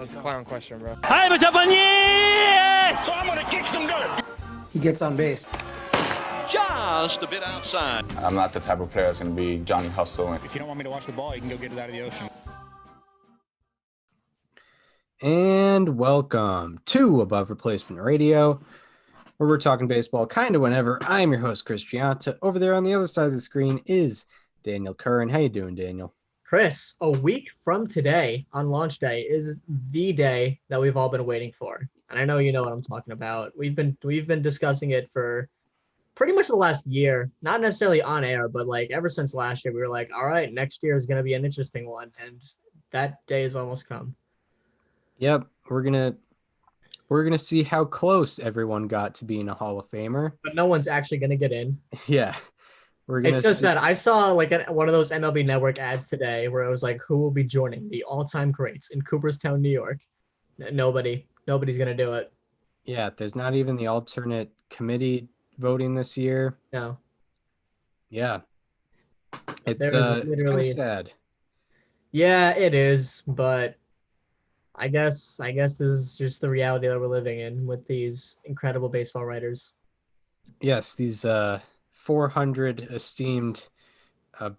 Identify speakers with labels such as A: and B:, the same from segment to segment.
A: That's a clown question, bro.
B: Hi, what's up on you?
C: So I'm gonna kick some dirt.
D: He gets on base.
B: Just a bit outside.
E: I'm not the type of player that's going to be Johnny Hustle.
C: If you don't want me to watch the ball, you can go get it out of the ocean.
F: And welcome to Above Replacement Radio, where we're talking baseball kind of whenever. I'm your host, Chris Gianta. Over there on the other side of the screen is Daniel Curran. How you doing, Daniel?
G: Chris, a week from today on launch day is the day that we've all been waiting for. And I know you know what I'm talking about. We've been discussing it for pretty much the last year, not necessarily on air, but like ever since last year, we were like, all right, next year is going to be an interesting one. And that day has almost come.
F: Yep. We're going to see how close everyone got to being a Hall of Famer.
G: But no one's actually going to get in.
F: Yeah.
G: It's just that I saw like one of those MLB Network ads today where it was like, who will be joining the all-time greats in Cooperstown, New York? Nobody's going to do it.
F: Yeah. There's not even the alternate committee voting this year.
G: No.
F: Yeah. It's kind of sad.
G: Yeah, it is, but I guess this is just the reality that we're living in with these incredible baseball writers.
F: Yes, these 400 esteemed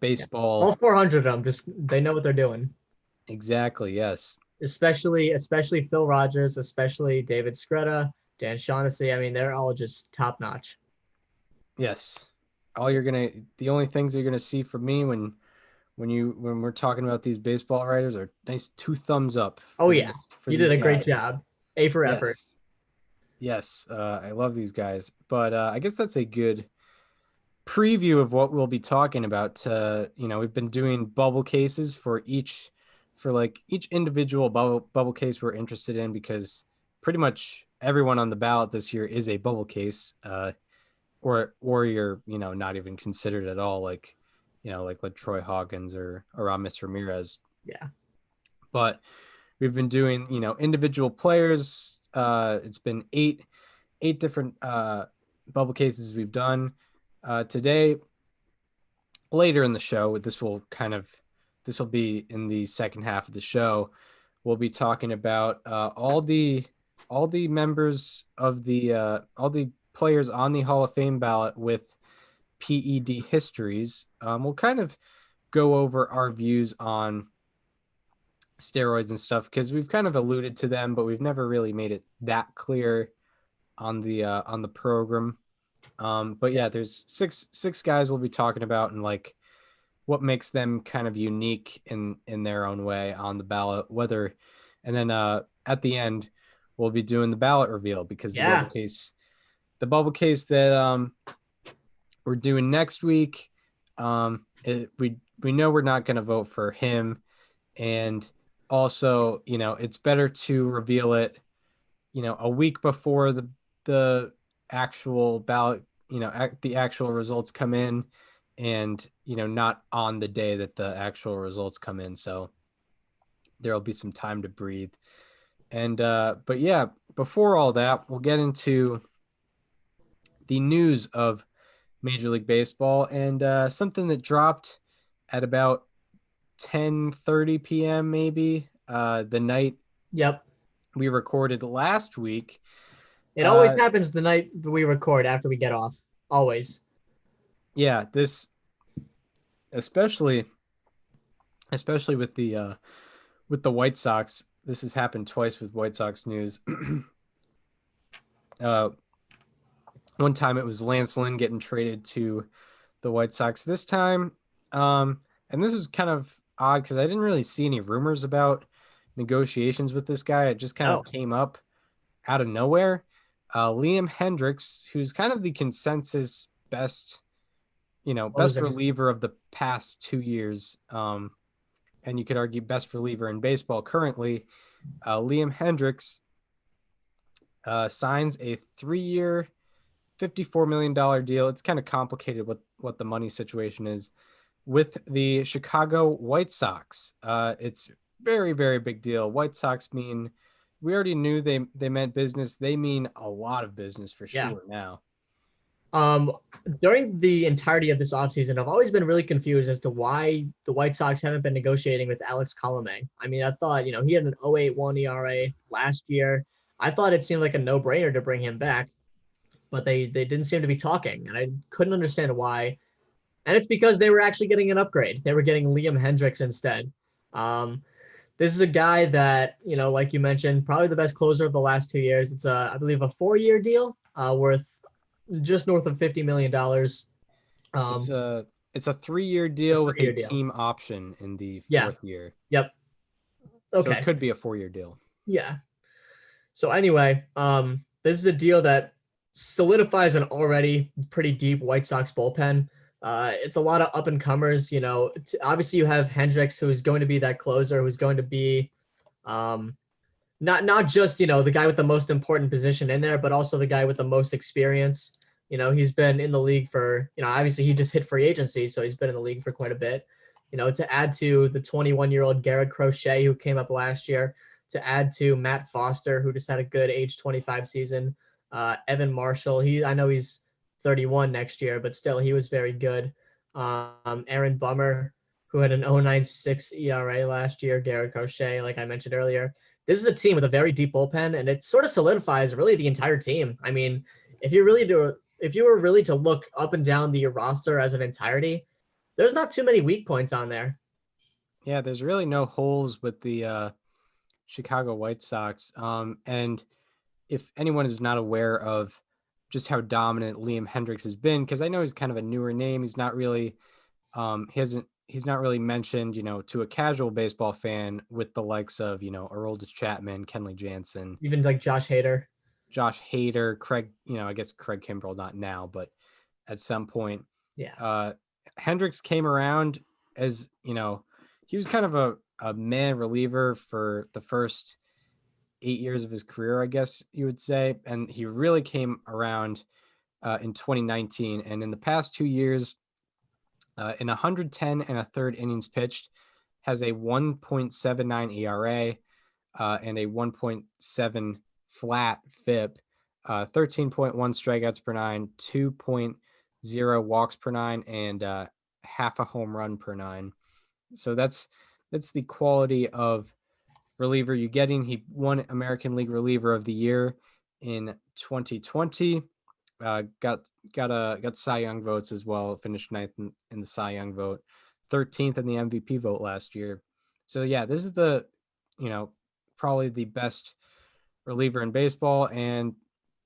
F: baseball.
G: All 400 of them, they know what they're doing.
F: Exactly, yes.
G: Especially Phil Rogers, especially David Scretta, Dan Shaughnessy. I mean, they're all just top notch.
F: Yes. The only things you're gonna see from me when we're talking about these baseball writers are nice 2 thumbs up.
G: Oh yeah, you did a great job. A for effort.
F: Yes, I love these guys. But I guess that's a good preview of what we'll be talking about. We've been doing bubble cases for each individual bubble case we're interested in, because pretty much everyone on the ballot this year is a bubble case. Or you're, not even considered at all, like Troy Hawkins or Manny Ramirez.
G: Yeah.
F: But we've been doing, individual players. It's been eight different bubble cases we've done. Today, later in the show, this will be in the second half of the show. We'll be talking about all the members of all the players on the Hall of Fame ballot with PED histories. We'll kind of go over our views on steroids and stuff, because we've kind of alluded to them, but we've never really made it that clear on the program. But yeah, there's six guys we'll be talking about, and like what makes them kind of unique in their own way on the ballot. And then at the end we'll be doing the ballot reveal, because the bubble case that we're doing next week, we know we're not going to vote for him, and also it's better to reveal it a week before the actual ballot, the actual results come in, and not on the day that the actual results come in, so there'll be some time to breathe. And but yeah, before all that, we'll get into the news of Major League Baseball, and something that dropped at about 10:30 p.m. maybe the night we recorded last week.
G: It always happens the night we record after we get off. Always.
F: Yeah, this especially with the White Sox. This has happened twice with White Sox news. One time it was Lance Lynn getting traded to the White Sox. This time, and this was kind of odd because I didn't really see any rumors about negotiations with this guy. It just kind of came up out of nowhere. Liam Hendriks, who's kind of the consensus best reliever of the past 2 years, and you could argue best reliever in baseball currently. Liam Hendriks signs a 3-year, $54 million deal. It's kind of complicated what the money situation is with the Chicago White Sox. It's very, very big deal. White Sox mean, we already knew they meant business. They mean a lot of business for sure now.
G: Um, During the entirety of this offseason, I've always been really confused as to why the White Sox haven't been negotiating with Alex Colomé. I mean, I thought, he had an 0.81 ERA last year. I thought it seemed like a no-brainer to bring him back, but they didn't seem to be talking, and I couldn't understand why. And it's because they were actually getting an upgrade. They were getting Liam Hendriks instead. This is a guy that, like you mentioned, probably the best closer of the last 2 years. It's I believe a 4-year deal worth just north of $50 million.
F: It's a 3-year deal with a
G: deal.
F: team option in the fourth year.
G: Yep. Okay.
F: So it could be a 4-year deal.
G: Yeah. So anyway, this is a deal that solidifies an already pretty deep White Sox bullpen. It's a lot of up and comers. Obviously you have Hendriks, who is going to be that closer, who's going to be not just the guy with the most important position in there, but also the guy with the most experience. He's been in the league for obviously he just hit free agency, so he's been in the league for quite a bit. To add to the 21-year-old Garrett Crochet, who came up last year, to add to Matt Foster, who just had a good age 25 season. Evan Marshall, I know he's 31 next year, but still he was very good. Aaron Bummer, who had an 0.96 ERA last year. Garrett Crochet, like I mentioned earlier. This is a team with a very deep bullpen, and it sort of solidifies really the entire team. I mean, if you were really to look up and down the roster as an entirety, there's not too many weak points on there.
F: Yeah, there's really no holes with the Chicago White Sox. And if anyone is not aware of just how dominant Liam Hendriks has been, because I know he's kind of a newer name. He's not really, he's not really mentioned, to a casual baseball fan with the likes of, Aroldis Chapman, Kenley Jansen,
G: even like Josh Hader,
F: Craig, I guess Craig Kimbrell, not now, but at some point.
G: Yeah.
F: Hendriks came around as, he was kind of a man reliever for the first 8 years of his career, I guess you would say. And he really came around in 2019. And in the past 2 years, in 110 and a third innings pitched, has a 1.79 ERA and a 1.7 flat FIP, 13.1 strikeouts per 9, 2.0 walks per 9, and half a home run per 9. So that's the quality of reliever you're getting. He won American League Reliever of the Year in 2020. Got Cy Young votes as well. Finished 9th in the Cy Young vote, 13th in the MVP vote last year. So yeah, this is the probably the best reliever in baseball. And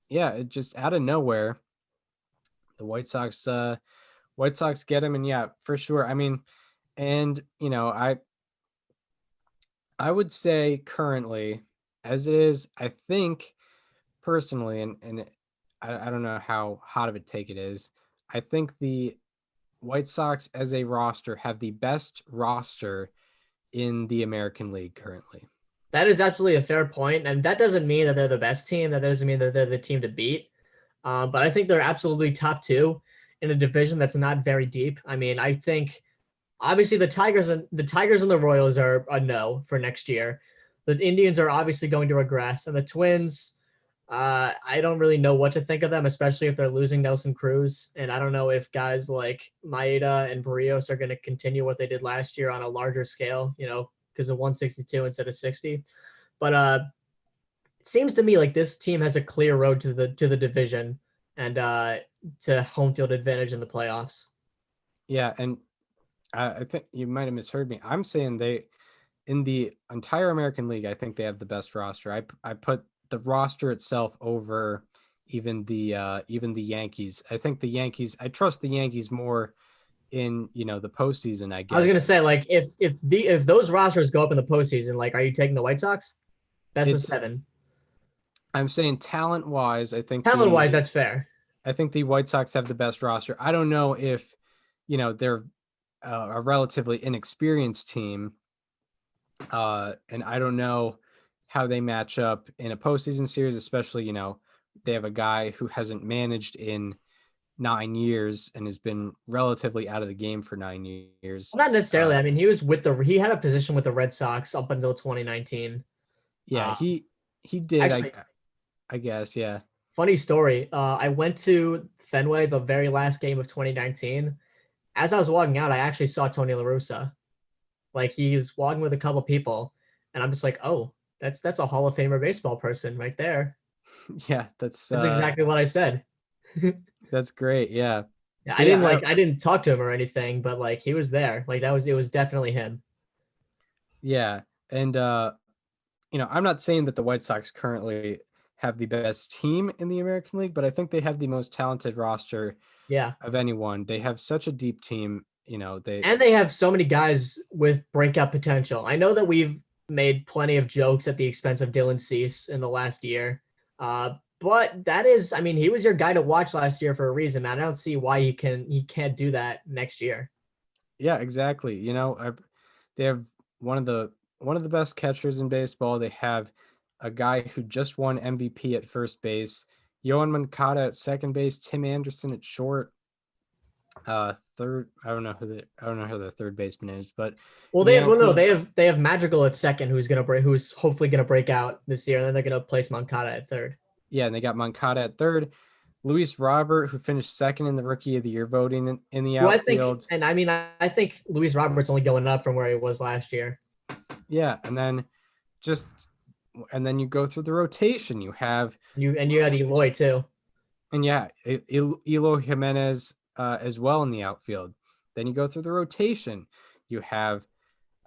F: yeah, it just out of nowhere, the White Sox get him. And yeah, for sure. I mean, and I would say currently, as it is, I think personally, and I don't know how hot of a take it is, I think the White Sox as a roster have the best roster in the American League currently.
G: That is absolutely a fair point, and that doesn't mean that they're the best team. That doesn't mean that they're the team to beat. But I think they're absolutely top 2 in a division that's not very deep. I mean, I think obviously the Tigers and the Royals are a no for next year. The Indians are obviously going to regress, and the Twins, I don't really know what to think of them, especially if they're losing Nelson Cruz. And I don't know if guys like Maeda and Barrios are going to continue what they did last year on a larger scale, because of 162 instead of 60. But it seems to me like this team has a clear road to the division and to home field advantage in the playoffs.
F: Yeah, and I think you might have misheard me. I'm saying in the entire American League, I think they have the best roster. I put the roster itself over even the Yankees. I think I trust the Yankees more in the postseason, I guess.
G: I was gonna say, like, if those rosters go up in the postseason, like, are you taking the White Sox? Best of 7.
F: I'm saying talent wise,
G: that's fair.
F: I think the White Sox have the best roster. I don't know if they're a relatively inexperienced team, and I don't know how they match up in a postseason series, especially they have a guy who hasn't managed in 9 years and has been relatively out of the game for 9 years.
G: Well, not necessarily. I mean, he had a position with the Red Sox up until 2019.
F: Yeah, he did. Actually, I guess. Yeah.
G: Funny story. I went to Fenway the very last game of 2019. As I was walking out, I actually saw Tony La Russa. Like he was walking with a couple people, and I'm just like, oh, that's a Hall of Famer baseball person right there.
F: Yeah,
G: That's exactly what I said.
F: that's great. Yeah.
G: Yeah,
F: But yeah,
G: I didn't talk to him or anything, but like he was there. Like it was definitely him.
F: yeah. And I'm not saying that the White Sox currently have the best team in the American League, but I think they have the most talented roster
G: Yeah.
F: of anyone. They have such a deep team.
G: And they have so many guys with breakout potential. I know that we've made plenty of jokes at the expense of Dylan Cease in the last year. But that is, I mean, he was your guy to watch last year for a reason. I don't see why he can't do that next year.
F: Yeah, exactly. They have one of the best catchers in baseball. They have a guy who just won MVP at first base, Yohan Moncada at second base, Tim Anderson at short. Third, I don't know who their third baseman is, but
G: Well, they have Madrigal at second, who's hopefully gonna break out this year, and then they're gonna place Moncada at third.
F: yeah, and they got Moncada at third. Luis Robert, who finished second in the Rookie of the Year voting in the outfield.
G: I think Luis Robert's only going up from where he was last year.
F: Yeah, and then you go through the rotation. You had
G: Eloy too.
F: And yeah, Eloy Jimenez as well in the outfield. Then you go through the rotation. You have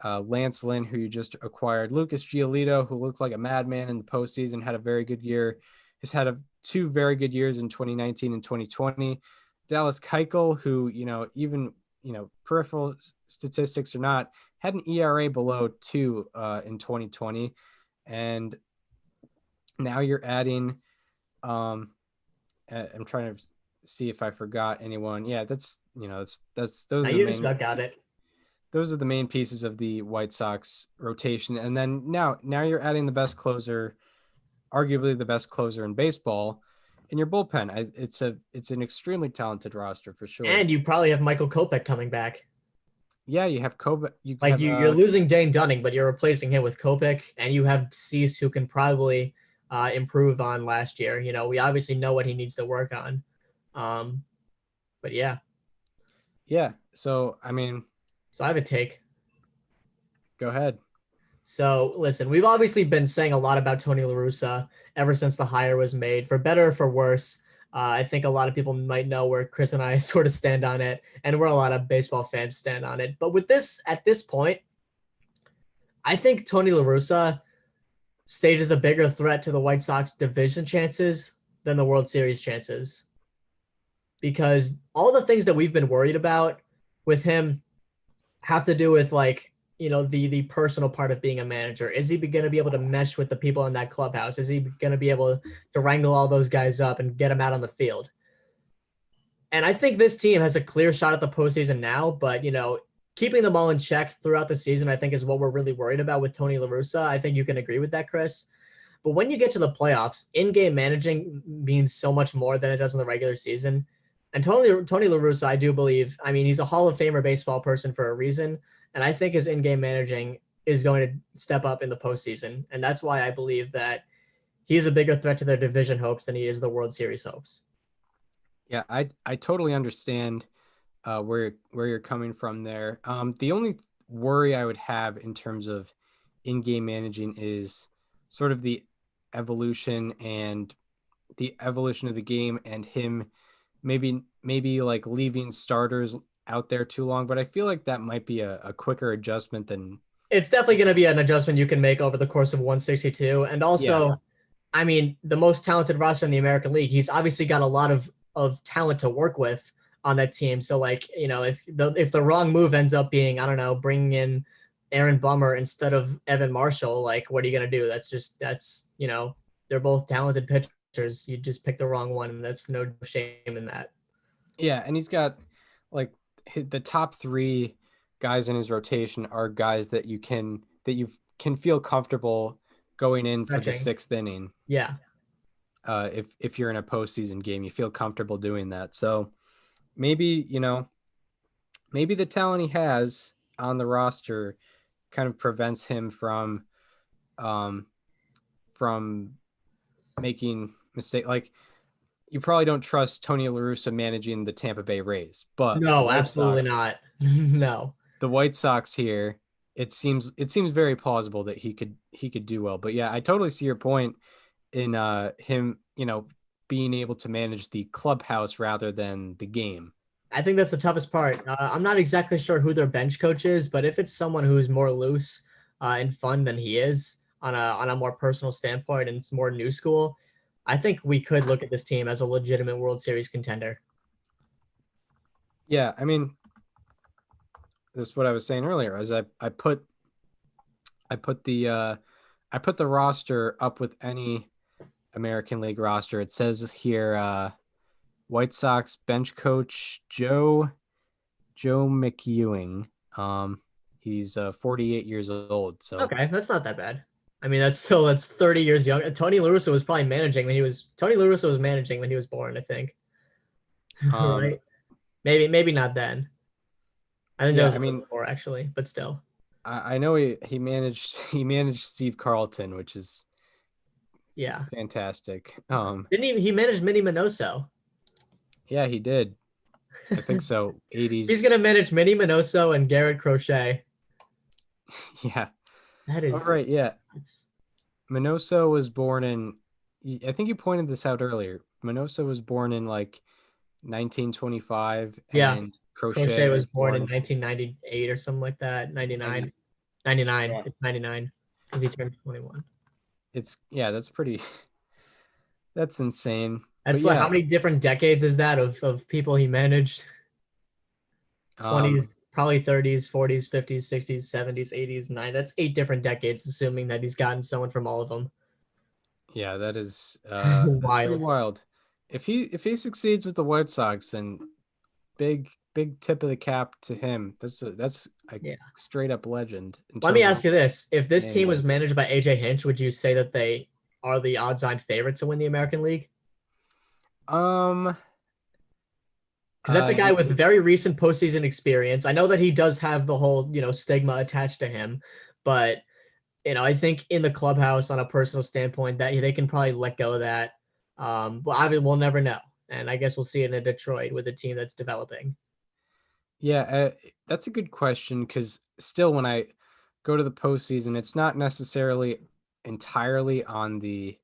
F: Lance Lynn, who you just acquired. Lucas Giolito, who looked like a madman in the postseason, had a very good year. Has had two very good years in 2019 and 2020. Dallas Keuchel, who, even, peripheral statistics or not, had an ERA below 2 in 2020. And now you're adding, I'm trying to see if I forgot anyone. Yeah, those are
G: you just got it.
F: Those are the main pieces of the White Sox rotation. And then now you're adding the best closer, arguably the best closer in baseball, in your bullpen. It's an extremely talented roster for sure.
G: And you probably have Michael Kopech coming back.
F: Yeah, you have Kopech.
G: You're losing Dane Dunning, but you're replacing him with Kopech, and you have Cease, who can probably improve on last year. We obviously know what he needs to work on. But yeah.
F: Yeah. So I
G: have a take.
F: Go ahead.
G: So listen, we've obviously been saying a lot about Tony La Russa ever since the hire was made, for better or for worse. I think a lot of people might know where Chris and I sort of stand on it, and where a lot of baseball fans stand on it. But at this point, I think Tony La Russa stages a bigger threat to the White Sox division chances than the World Series chances. Because all the things that we've been worried about with him have to do with the personal part of being a manager. Is he going to be able to mesh with the people in that clubhouse? Is he going to be able to wrangle all those guys up and get them out on the field? And I think this team has a clear shot at the postseason now, but keeping them all in check throughout the season, I think, is what we're really worried about with Tony La Russa. I think you can agree with that, Chris. But when you get to the playoffs, in-game managing means so much more than it does in the regular season. And Tony La Russa, I do believe, he's a Hall of Famer baseball person for a reason. And I think his in-game managing is going to step up in the postseason. And that's why I believe that he's a bigger threat to their division hopes than he is the World Series hopes.
F: Yeah, I totally understand where you're coming from there. The only worry I would have in terms of in-game managing is sort of the evolution of the game, and him maybe like leaving starters out there too long. But I feel like that might be a quicker adjustment than.
G: It's definitely going to be an adjustment you can make over the course of 162. And also, yeah. The most talented roster in the American League, he's obviously got a lot of talent to work with on that team. So if the wrong move ends up being, I don't know, bringing in Aaron Bummer instead of Evan Marshall, what are you going to do? That's they're both talented pitchers. You just pick the wrong one, and that's no shame in that.
F: Yeah. And he's got the top three guys in his rotation are guys that you can feel comfortable going in for the sixth inning.
G: Yeah.
F: If you're in a postseason game, you feel comfortable doing that. So maybe the talent he has on the roster kind of prevents him from making mistake. you probably don't trust Tony La Russa managing the Tampa Bay Rays, but the
G: No,
F: White
G: absolutely
F: Sox,
G: not. No.
F: the White Sox here, it seems very plausible that he could do well. But yeah, I totally see your point in him, being able to manage the clubhouse rather than the game.
G: I think that's the toughest part. I'm not exactly sure who their bench coach is, but if it's someone who's more loose and fun than he is on a more personal standpoint and it's more new school, I think we could look at this team as a legitimate World Series contender.
F: Yeah, I mean, this is what I was saying earlier. As I put the roster up with any American League roster. It says here, White Sox bench coach Joe McEwing. He's 48 years old. So
G: Okay, that's not that bad. I mean, that's 30 years young. Tony La Russa was probably managing when he was managing when he was born, I think. Right? Maybe not then. I think that was before actually, but still.
F: I know he managed Steve Carlton, which is fantastic.
G: Didn't he manage Minnie Minoso?
F: Yeah, he did. I think so. 80s.
G: He's gonna manage Minnie Minoso and Garrett Crochet.
F: Yeah.
G: That is
F: all right. Yeah.
G: It's
F: Minoso was born in. I think you pointed this out earlier. Minoso was born in like 1925.
G: Yeah.
F: And
G: Crochet was born in 1998 or something like that. 99. 99.
F: Yeah.
G: It's 99 because he turned 21.
F: That's insane.
G: That's like how many different decades is that of people he managed? 20s, probably 30s, 40s, 50s, 60s, 70s, 80s, 90s. That's 8 different decades, assuming that he's gotten someone from all of them.
F: Yeah, that is
G: wild.
F: That's pretty wild. If he succeeds with the White Sox, then big tip of the cap to him. That's a straight up legend.
G: Let me ask you this: if this team was managed by AJ Hinch, would you say that they are the odds-on favorite to win the American League?
F: Because
G: that's a guy with very recent postseason experience. I know that he does have the whole, stigma attached to him, but I think in the clubhouse on a personal standpoint that they can probably let go of that. But we'll never know. And I guess we'll see it in Detroit with a team that's developing.
F: Yeah, that's a good question because still when I go to the postseason, it's not necessarily entirely on the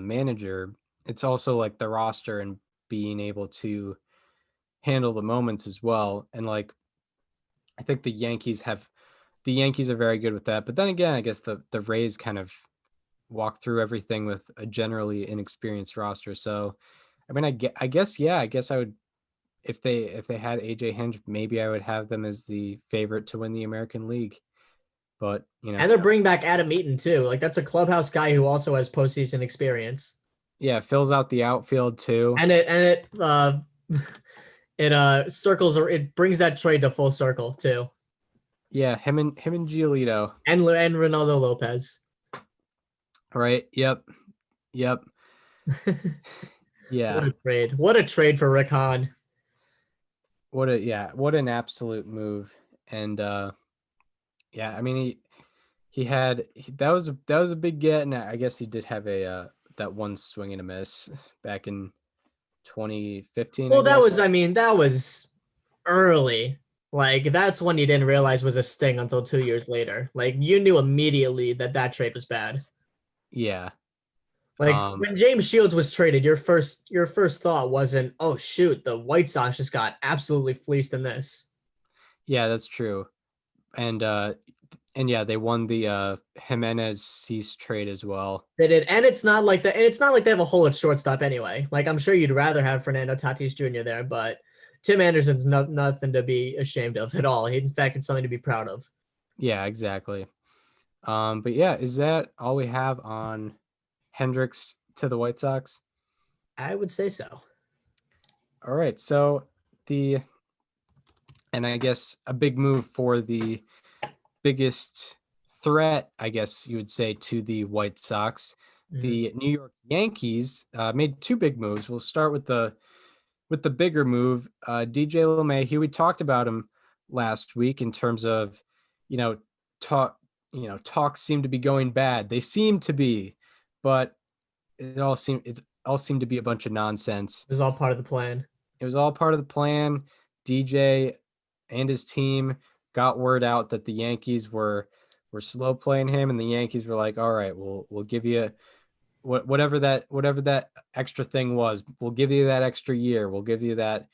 F: manager. It's also like the roster and being able to handle the moments as well. And like, I think the Yankees are very good with that. But then again, I guess the Rays kind of walk through everything with a generally inexperienced roster. So, I mean, I guess I would, if they had AJ Hinch, maybe I would have them as the favorite to win the American League. But
G: and they're bringing back Adam Eaton too. Like that's a clubhouse guy who also has postseason experience.
F: Yeah, fills out the outfield too.
G: And it circles or it brings that trade to full circle too.
F: Yeah, him and Giolito
G: and Ronaldo Lopez.
F: Right. Yep. Yeah.
G: What a trade for Rick Hahn.
F: What an absolute move. And I mean that was a big get, and I guess he did have that one swing and a miss back in 2015.
G: Well, that was early. Like that's when you didn't realize was a sting until 2 years later. Like you knew immediately that trade was bad.
F: Yeah.
G: Like when James Shields was traded, your first thought wasn't, oh shoot, the White Sox just got absolutely fleeced in this.
F: Yeah, that's true. And they won the Jimenez Cease trade as well.
G: They did, and it's not like they have a hole at shortstop anyway. Like I'm sure you'd rather have Fernando Tatis Jr. there, but Tim Anderson's nothing to be ashamed of at all. In fact, it's something to be proud of.
F: Yeah, exactly. But yeah, is that all we have on Hendriks to the White Sox?
G: I would say so.
F: All right. So and I guess a big move for the biggest threat, I guess you would say, to the White Sox. Mm-hmm. The New York Yankees made 2 big moves. We'll start with the bigger move. DJ LeMahieu, we talked about him last week in terms of, talks seem to be going bad. They seem to be, but it all seemed to be a bunch of nonsense.
G: It was all part of the plan.
F: It was all part of the plan. DJ and his team got word out that the Yankees were slow playing him, and the Yankees were like, all right, we'll give you whatever that extra thing was. We'll give you that extra year. We'll give you that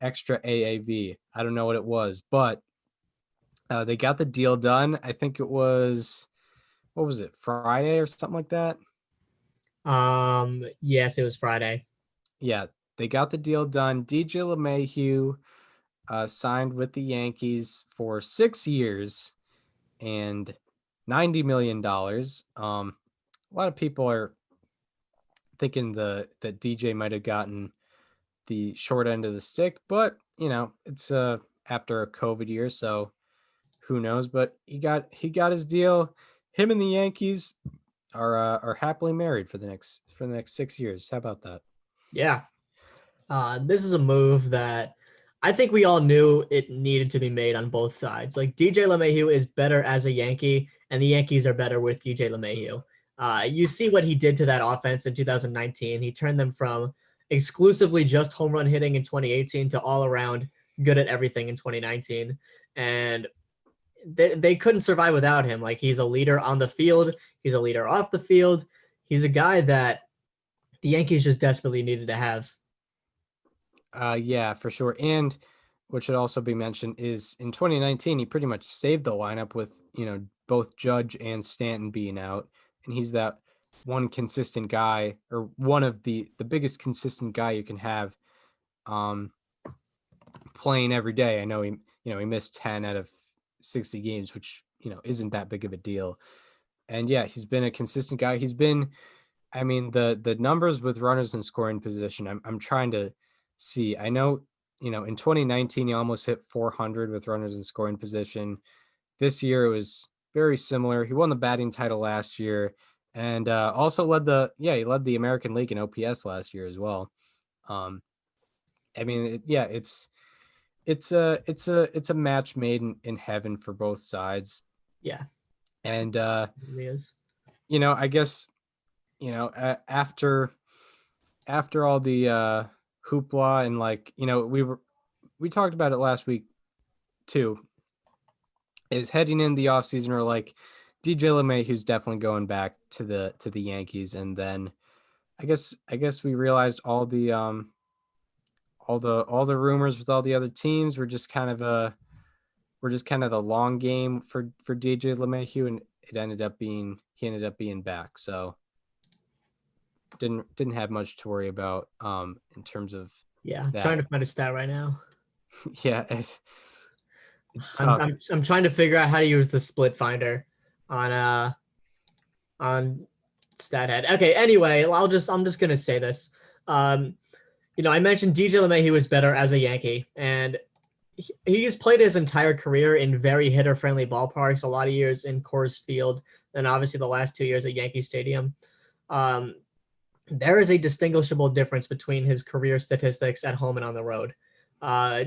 F: extra AAV. I don't know what it was, but they got the deal done. I think it was, what was it, Friday or something like that?
G: Yes, it was Friday.
F: Yeah, they got the deal done. DJ LeMahieu signed with the Yankees for 6 years and $90 million. A lot of people are thinking that DJ might have gotten the short end of the stick, but it's after a COVID year, so who knows? But he got his deal. Him and the Yankees are happily married for the next 6 years. How about that?
G: Yeah. This is a move that I think we all knew it needed to be made on both sides. Like, DJ LeMahieu is better as a Yankee, and the Yankees are better with DJ LeMahieu. You see what he did to that offense in 2019. He turned them from exclusively just home run hitting in 2018 to all around good at everything in 2019. And they couldn't survive without him. Like, he's a leader on the field. He's a leader off the field. He's a guy that the Yankees just desperately needed to have.
F: Yeah, for sure. And what should also be mentioned is in 2019, he pretty much saved the lineup with, both Judge and Stanton being out. And he's that one consistent guy, or one of the biggest consistent guy you can have playing every day. I know he missed 10 out of 60 games, which, isn't that big of a deal. And yeah, he's been a consistent guy. He's been, the numbers with runners in scoring position, I'm trying to see. I know, in 2019, he almost hit 400 with runners in scoring position. This year, it was very similar. He won the batting title last year, and also led he led the American League in OPS last year as well. It's a match made in heaven for both sides.
G: Yeah.
F: And
G: It really is.
F: I guess, after all the hoopla and we talked about it last week too, is heading in the offseason, or like DJ LeMahieu's definitely going back to the Yankees. And then I guess we realized all the rumors with all the other teams were just kind of the long game for DJ LeMahieu, and he ended up being back. So didn't have much to worry about in terms of that.
G: Trying to find a stat right now.
F: Yeah, it's tough.
G: I'm trying to figure out how to use the split finder on StatHead. Okay, anyway, I'm just gonna say this. I mentioned DJ LeMahieu was better as a Yankee, and he's played his entire career in very hitter-friendly ballparks. A lot of years in Coors Field, and obviously the last 2 years at Yankee Stadium. There is a distinguishable difference between his career statistics at home and on the road.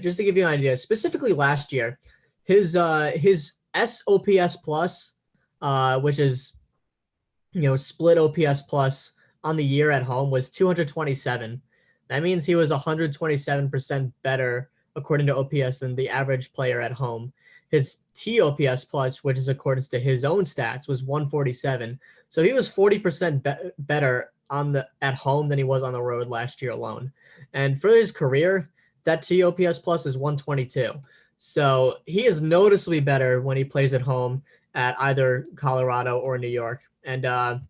G: Just to give you an idea, specifically last year, his SOPS plus, which is split OPS plus on the year at home, was 227. That means he was 127% better according to OPS than the average player at home. His TOPS plus, which is according to his own stats, was 147. So he was 40% better at home than he was on the road last year alone. And for his career, that TOPS plus is 122. So he is noticeably better when he plays at home at either Colorado or New York. And I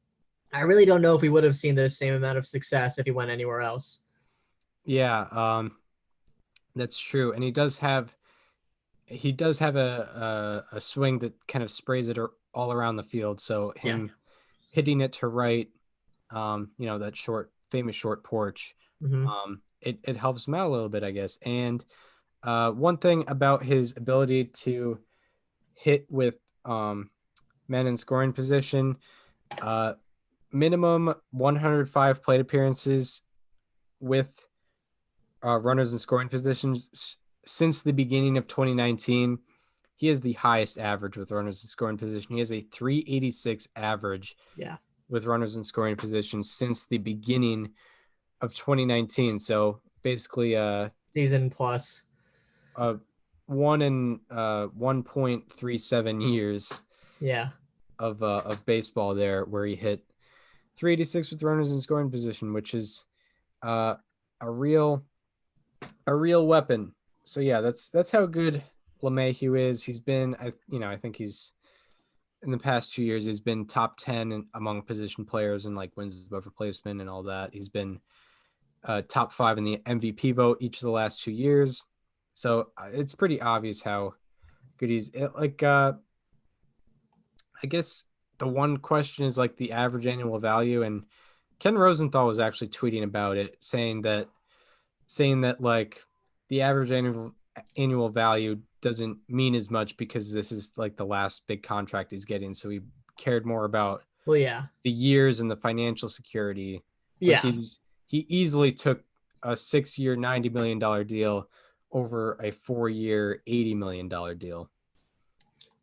G: really don't know if we would have seen the same amount of success if he went anywhere else.
F: Yeah, that's true. And he does have a swing that kind of sprays it all around the field. So him hitting it to right, that famous short porch, it helps him out a little bit, I guess. And one thing about his ability to hit with men in scoring position, minimum 105 plate appearances with runners in scoring positions since the beginning of 2019. He has the highest average with runners in scoring position. He has a 386 average.
G: Yeah.
F: with runners in scoring position since the beginning of 2019. So basically,
G: season plus.
F: 1.37 years
G: Yeah.
F: of baseball there, where he hit 386 with runners in scoring position, which is a real weapon. So yeah, that's how good LeMahieu is. He's been, I think he's in the past 2 years, he's been top 10 among position players and like wins above replacement and all that. He's been top 5 in the MVP vote each of the last 2 years. So it's pretty obvious how good he's I guess the one question is like the average annual value, and Ken Rosenthal was actually tweeting about it, saying that like the average annual value doesn't mean as much because this is like the last big contract he's getting. So he cared more about the years and the financial security.
G: Yeah.
F: Like he easily took a 6-year, $90 million deal over a 4-year, $80 million deal.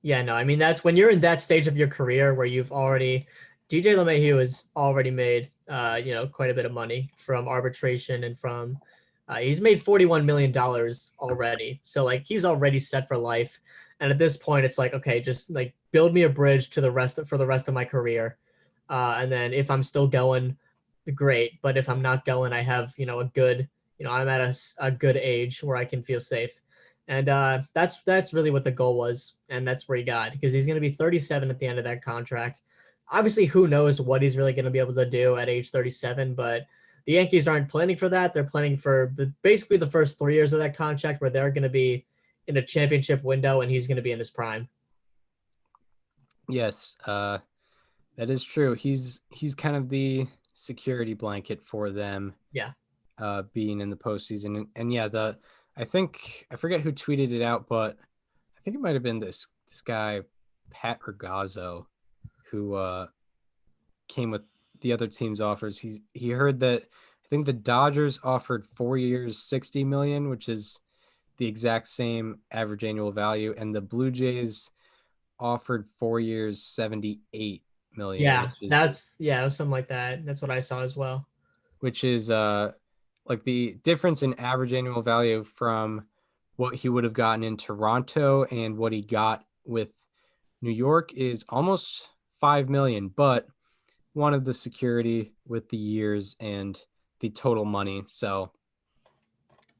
G: Yeah, no, I mean, that's when you're in that stage of your career where DJ LeMahieu has already made, quite a bit of money from arbitration and from, he's made $41 million already. So like he's already set for life. And at this point it's like, okay, just like build me a bridge for the rest of my career. And then if I'm still going, great. But if I'm not going, I have, a good, I'm at a good age where I can feel safe. And that's really what the goal was. And that's where he got, because he's going to be 37 at the end of that contract. Obviously, who knows what he's really going to be able to do at age 37, but the Yankees aren't planning for that. They're planning for basically the first 3 years of that contract where they're going to be in a championship window and he's going to be in his prime.
F: Yes, that is true. He's kind of the security blanket for them.
G: Yeah.
F: Being in the postseason. And yeah, I forget who tweeted it out, but I think it might have been this guy, Pat Ragazzo, who came with the other team's offers. He heard that I think the Dodgers offered 4 years, $60 million, which is the exact same average annual value, and the Blue Jays offered 4 years, $78 million.
G: Yeah, it was something like that. That's what I saw as well.
F: Which is like the difference in average annual value from what he would have gotten in Toronto and what he got with New York is almost $5 million, but wanted the security with the years and the total money. So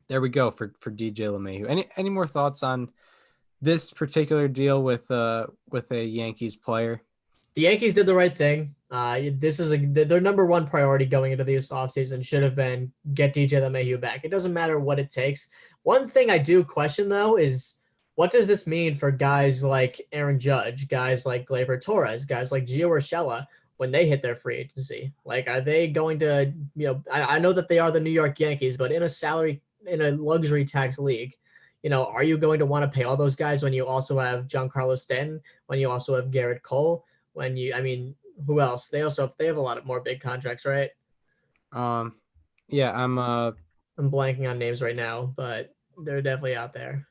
F: there we go for DJ LeMahieu. Any more thoughts on this particular deal with a Yankees player?
G: The Yankees did the right thing. This is their number one priority going into this offseason should have been get DJ LeMahieu back. It doesn't matter what it takes. One thing I do question, though, is what does this mean for guys like Aaron Judge, guys like Gleyber Torres, guys like Gio Urshela when they hit their free agency? Like, are they going to, I know that they are the New York Yankees, but in a luxury tax league, are you going to want to pay all those guys when you also have Giancarlo Stanton, when you also have Garrett Cole, who else? They have a lot of more big contracts, right?
F: Yeah, I'm
G: blanking on names right now, but they're definitely out there.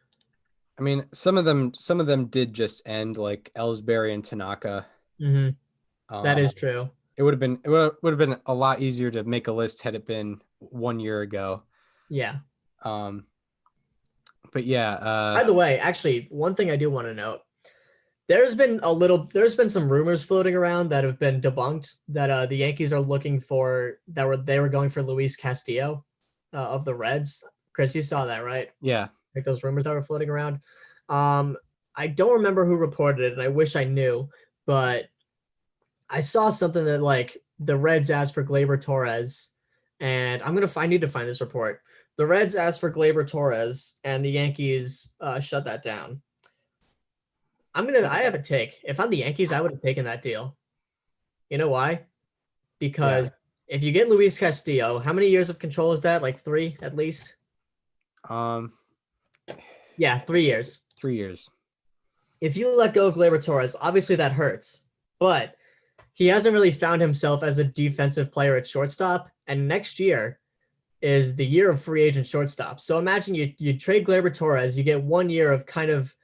F: I mean, some of them did just end, like Ellsbury and Tanaka.
G: Mm-hmm. That is true.
F: It would have been a lot easier to make a list had it been 1 year ago.
G: Yeah.
F: But yeah.
G: By the way, actually, one thing I do want to note. There's been some rumors floating around that have been debunked that the Yankees are looking for they were going for Luis Castillo of the Reds. Chris, you saw that, right?
F: Yeah.
G: Like those rumors that were floating around. I don't remember who reported it, and I wish I knew, but I saw something that like the Reds asked for Gleyber Torres, and I need to find this report. The Reds asked for Gleyber Torres, and the Yankees shut that down. I have a take. If I'm the Yankees, I would have taken that deal. You know why? Because if you get Luis Castillo, how many years of control is that? Like 3 at least? Yeah, 3 years.
F: 3 years.
G: If you let go of Gleyber Torres, obviously that hurts. But he hasn't really found himself as a defensive player at shortstop. And next year is the year of free agent shortstop. So imagine you trade Gleyber Torres, you get 1 year of kind of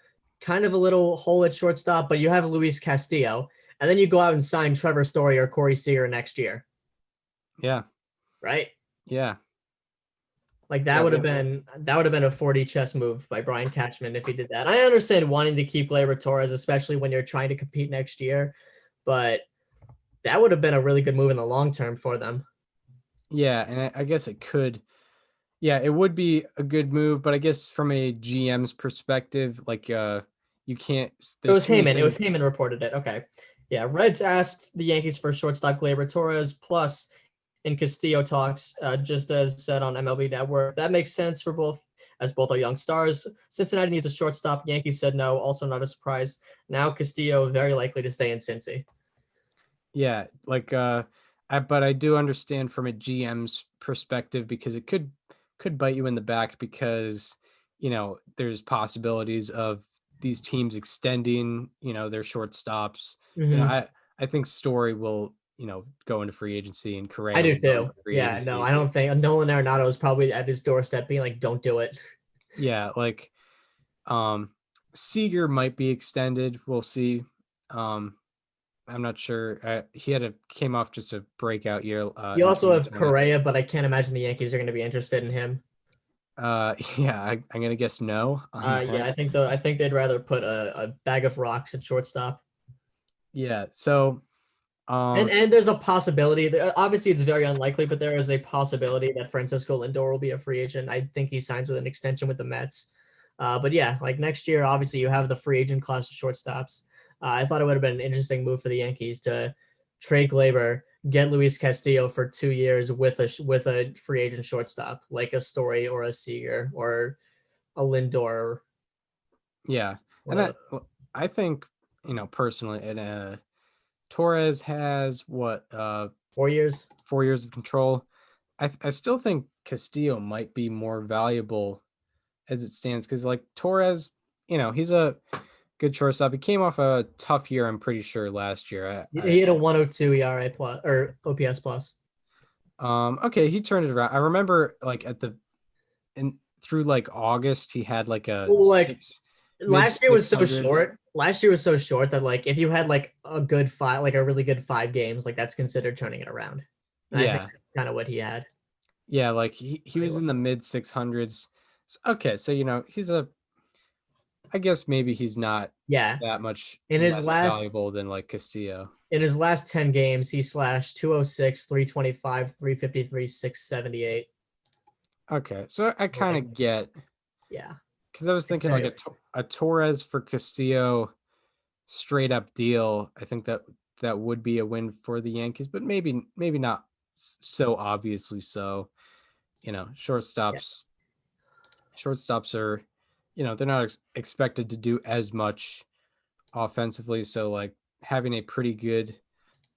G: a little hole at shortstop, but you have Luis Castillo. and then you go out and sign Trevor Story or Corey Seager next year.
F: Yeah.
G: Right?
F: Yeah.
G: Like that would have been a 40 chess move by Brian Cashman if he did that. I understand wanting to keep Gleyber Torres, especially when you're trying to compete next year, but that would have been a really good move in the long term for them.
F: Yeah, and I guess it could. Yeah, it would be a good move, but I guess from a GM's perspective, like you can't.
G: It was Heyman. It was Heyman reported it. Okay. Yeah, Reds asked the Yankees for shortstop Gleyber Torres plus in Castillo talks, just as said on MLB Network. That makes sense for both, as both are young stars. Cincinnati needs a shortstop. Yankees said no, also not a surprise. Now Castillo very likely to stay in Cincy.
F: Yeah, like but I do understand from a GM's perspective because it could bite you in the back because there's possibilities of these teams extending their shortstops.
G: Mm-hmm.
F: I think Story will go into free agency and Correa.
G: I do too. Yeah, no, I don't think Nolan Arenado is probably at his doorstep being like, don't do it.
F: Yeah, like Seager might be extended. We'll see. I'm not sure. He came off just a breakout year.
G: You also have Correa, but I can't imagine the Yankees are going to be interested in him.
F: Yeah, I'm gonna guess no.
G: Yeah, I think they'd rather put a bag of rocks at shortstop.
F: Yeah. So,
G: and there's a possibility. Obviously, it's very unlikely, but there is a possibility that Francisco Lindor will be a free agent. I think he signs with an extension with the Mets. But yeah, like next year, obviously you have the free agent class of shortstops. I thought it would have been an interesting move for the Yankees to trade Gleyber, get Luis Castillo for 2 years with a free agent shortstop like a Story or a Seager or a Lindor.
F: Yeah, and I think personally, and Torres has what
G: 4 years?
F: 4 years of control. I still think Castillo might be more valuable as it stands because like Torres, he's a good shortstop. He came off a tough year, I'm pretty sure, last year.
G: He had a 102 ERA plus or OPS plus.
F: Okay, he turned it around. I remember like through like August, he had like a
G: last year was so short. Last year was so short that like if you had like a good five, like a really good 5 games, like that's considered turning it around. And
F: yeah,
G: I think that's kind of what he had.
F: Yeah, like he was in the mid 600s. Okay, so he's I guess maybe he's not that much
G: in his last
F: valuable than like Castillo.
G: In his last 10 games, he slashed 206, 325, 353, 678.
F: Okay, so I kind of get.
G: Yeah.
F: Because I was thinking like a Torres for Castillo straight up deal. I think that would be a win for the Yankees, but maybe not so obviously so. Shortstops are, they're not expected to do as much offensively. So like having pretty good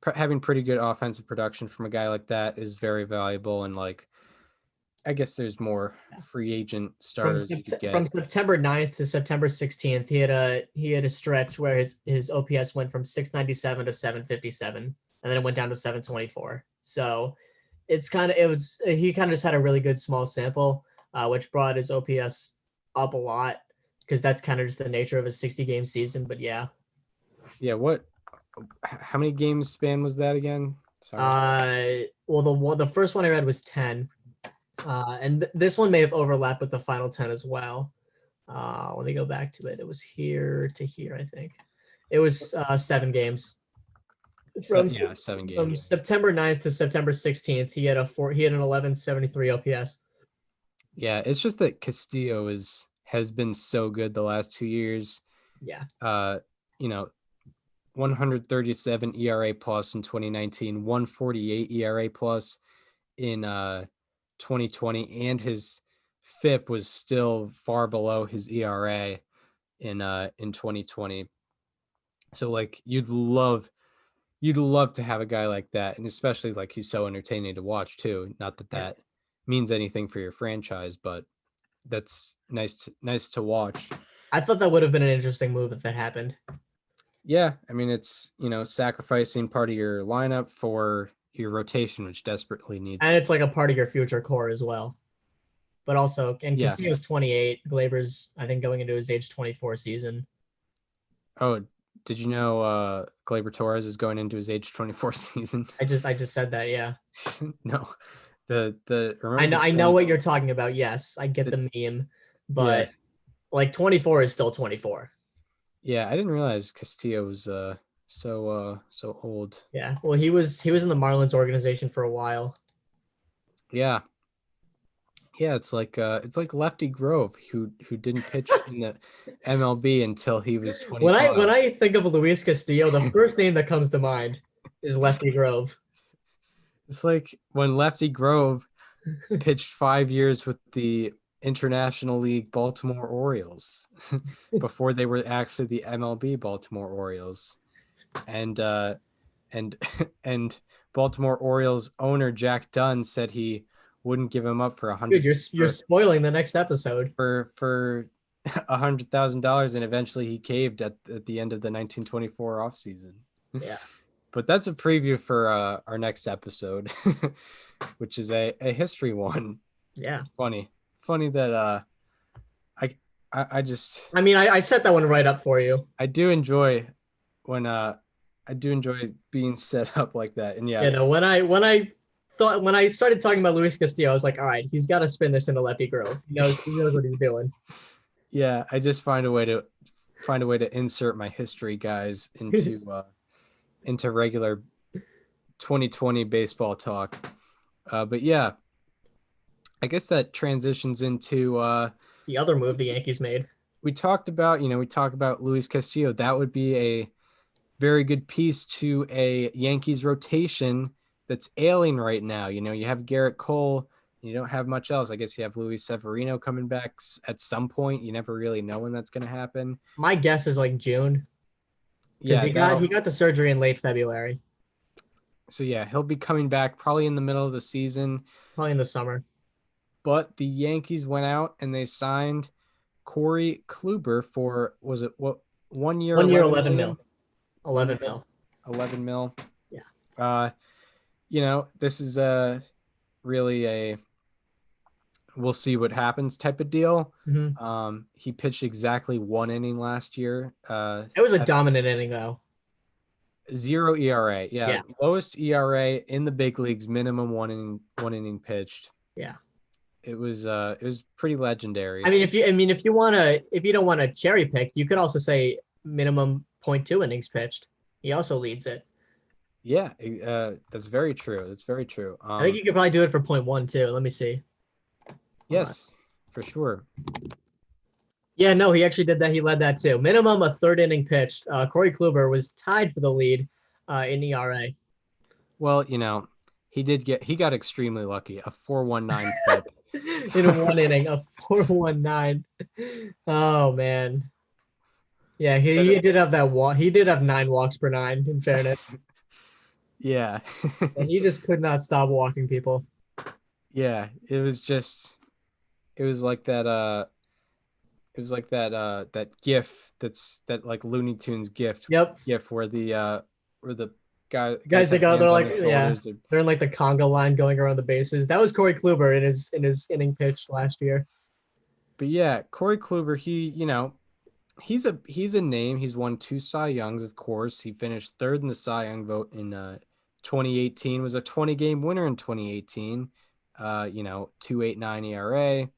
F: offensive production from a guy like that is very valuable. And like, I guess there's more free agent starters you could get.
G: From September 9th to September 16th, he had a stretch where his OPS went from 697 to 757, and then it went down to 724. So he kind of just had a really good small sample, which brought his OPS up a lot because that's kind of just the nature of a 60-game season. But yeah.
F: How many games span was that again?
G: Sorry. Well, the first one I read was 10. And this one may have overlapped with the final 10 as well. Let me go back to it. It was here to here, I think. It was 7 games. 7 games. From September 9th to September 16th, he had an 1173 OPS.
F: Yeah, it's just that Castillo has been so good the last 2 years.
G: Yeah.
F: 137 ERA plus in 2019, 148 ERA plus in 2020, and his FIP was still far below his ERA in 2020. So like you'd love to have a guy like that, and especially like he's so entertaining to watch too. Not that means anything for your franchise, but that's nice to watch.
G: I thought that would have been an interesting move if that happened.
F: Yeah, I mean it's sacrificing part of your lineup for your rotation, which desperately needs.
G: And it's like a part of your future core as well. But also, and Castillo's 28. Gleyber's, I think, going into his age 24 season.
F: Oh, Did you know Gleyber Torres is going into his age 24 season?
G: I just said that. Yeah.
F: No, the
G: I
F: remember
G: know.
F: the
G: I know
F: 20
G: what you're talking about. Yes, I get the meme, but like 24 is still 24.
F: Yeah, I didn't realize Castillo was so old.
G: Yeah. Well, he was in the Marlins organization for a while.
F: Yeah. Yeah, it's like Lefty Grove who didn't pitch in the MLB until he was 25.
G: When I think of Luis Castillo, the first name that comes to mind is Lefty Grove.
F: It's like when Lefty Grove pitched 5 years with the International League Baltimore Orioles before they were actually the MLB Baltimore Orioles. And and and Baltimore Orioles owner Jack Dunn said he wouldn't give him up for
G: Dude, you're spoiling the next episode.
F: for $100,000, and eventually he caved at the end of the 1924 offseason.
G: Yeah. But
F: that's a preview for our next episode, which is a history one.
G: Yeah.
F: Funny that I just.
G: I mean, I set that one right up for you.
F: I do enjoy when being set up like that, and yeah.
G: You know, when I started talking about Luis Castillo, I was like, all right, he's got to spin this into Lefty Grove. He knows what he's doing.
F: Yeah, I just find a way to insert my history guys into regular 2020 baseball talk. But yeah, I guess that transitions into
G: the other move the Yankees made.
F: We talk about Luis Castillo. That would be a very good piece to a Yankees rotation that's ailing right now. You have Garrett Cole. You don't have much else. I guess you have Luis Severino coming back at some point. You never really know when that's going to happen.
G: My guess is like June. Yeah, he got the surgery in late February.
F: So yeah, he'll be coming back probably in the middle of the season.
G: Probably in the summer.
F: But the Yankees went out and they signed Corey Kluber for, was it what, 1 year?
G: 1 year, 11 mil. 11 mil.
F: 11 mil.
G: Yeah.
F: This is really a we'll see what happens type of deal.
G: Mm-hmm.
F: He pitched exactly 1 inning last year.
G: It was a dominant inning though.
F: 0 ERA. Yeah. Lowest ERA in the big leagues, minimum one inning pitched.
G: Yeah.
F: It was pretty legendary.
G: I mean, if you don't want to cherry pick, you could also say minimum 0.2 innings pitched. He also leads it.
F: Yeah, that's very true.
G: I think you could probably do it for 0.1 too. Let me see.
F: Yes, for sure.
G: Yeah, no, he actually did that. He led that too. Minimum a third inning pitched. Corey Kluber was tied for the lead in ERA.
F: Well, he got extremely lucky. A 4.19 flip.
G: In 1 inning, a 4.19. Oh man. Yeah, he did have that walk. He did have 9 walks per 9, in fairness.
F: Yeah.
G: And he just could not stop walking people.
F: Yeah, it was like that that GIF that like Looney Tunes GIF.
G: Yep.
F: GIF where the
G: guys they go, they're like, they're in like the conga line going around the bases. That was Corey Kluber in his inning pitch last year.
F: But yeah, Corey Kluber, he's a name. He's won 2 Cy Youngs, of course. He finished 3rd in the Cy Young vote in 2018. Was a 20-game winner in 2018. 2.89 ERA.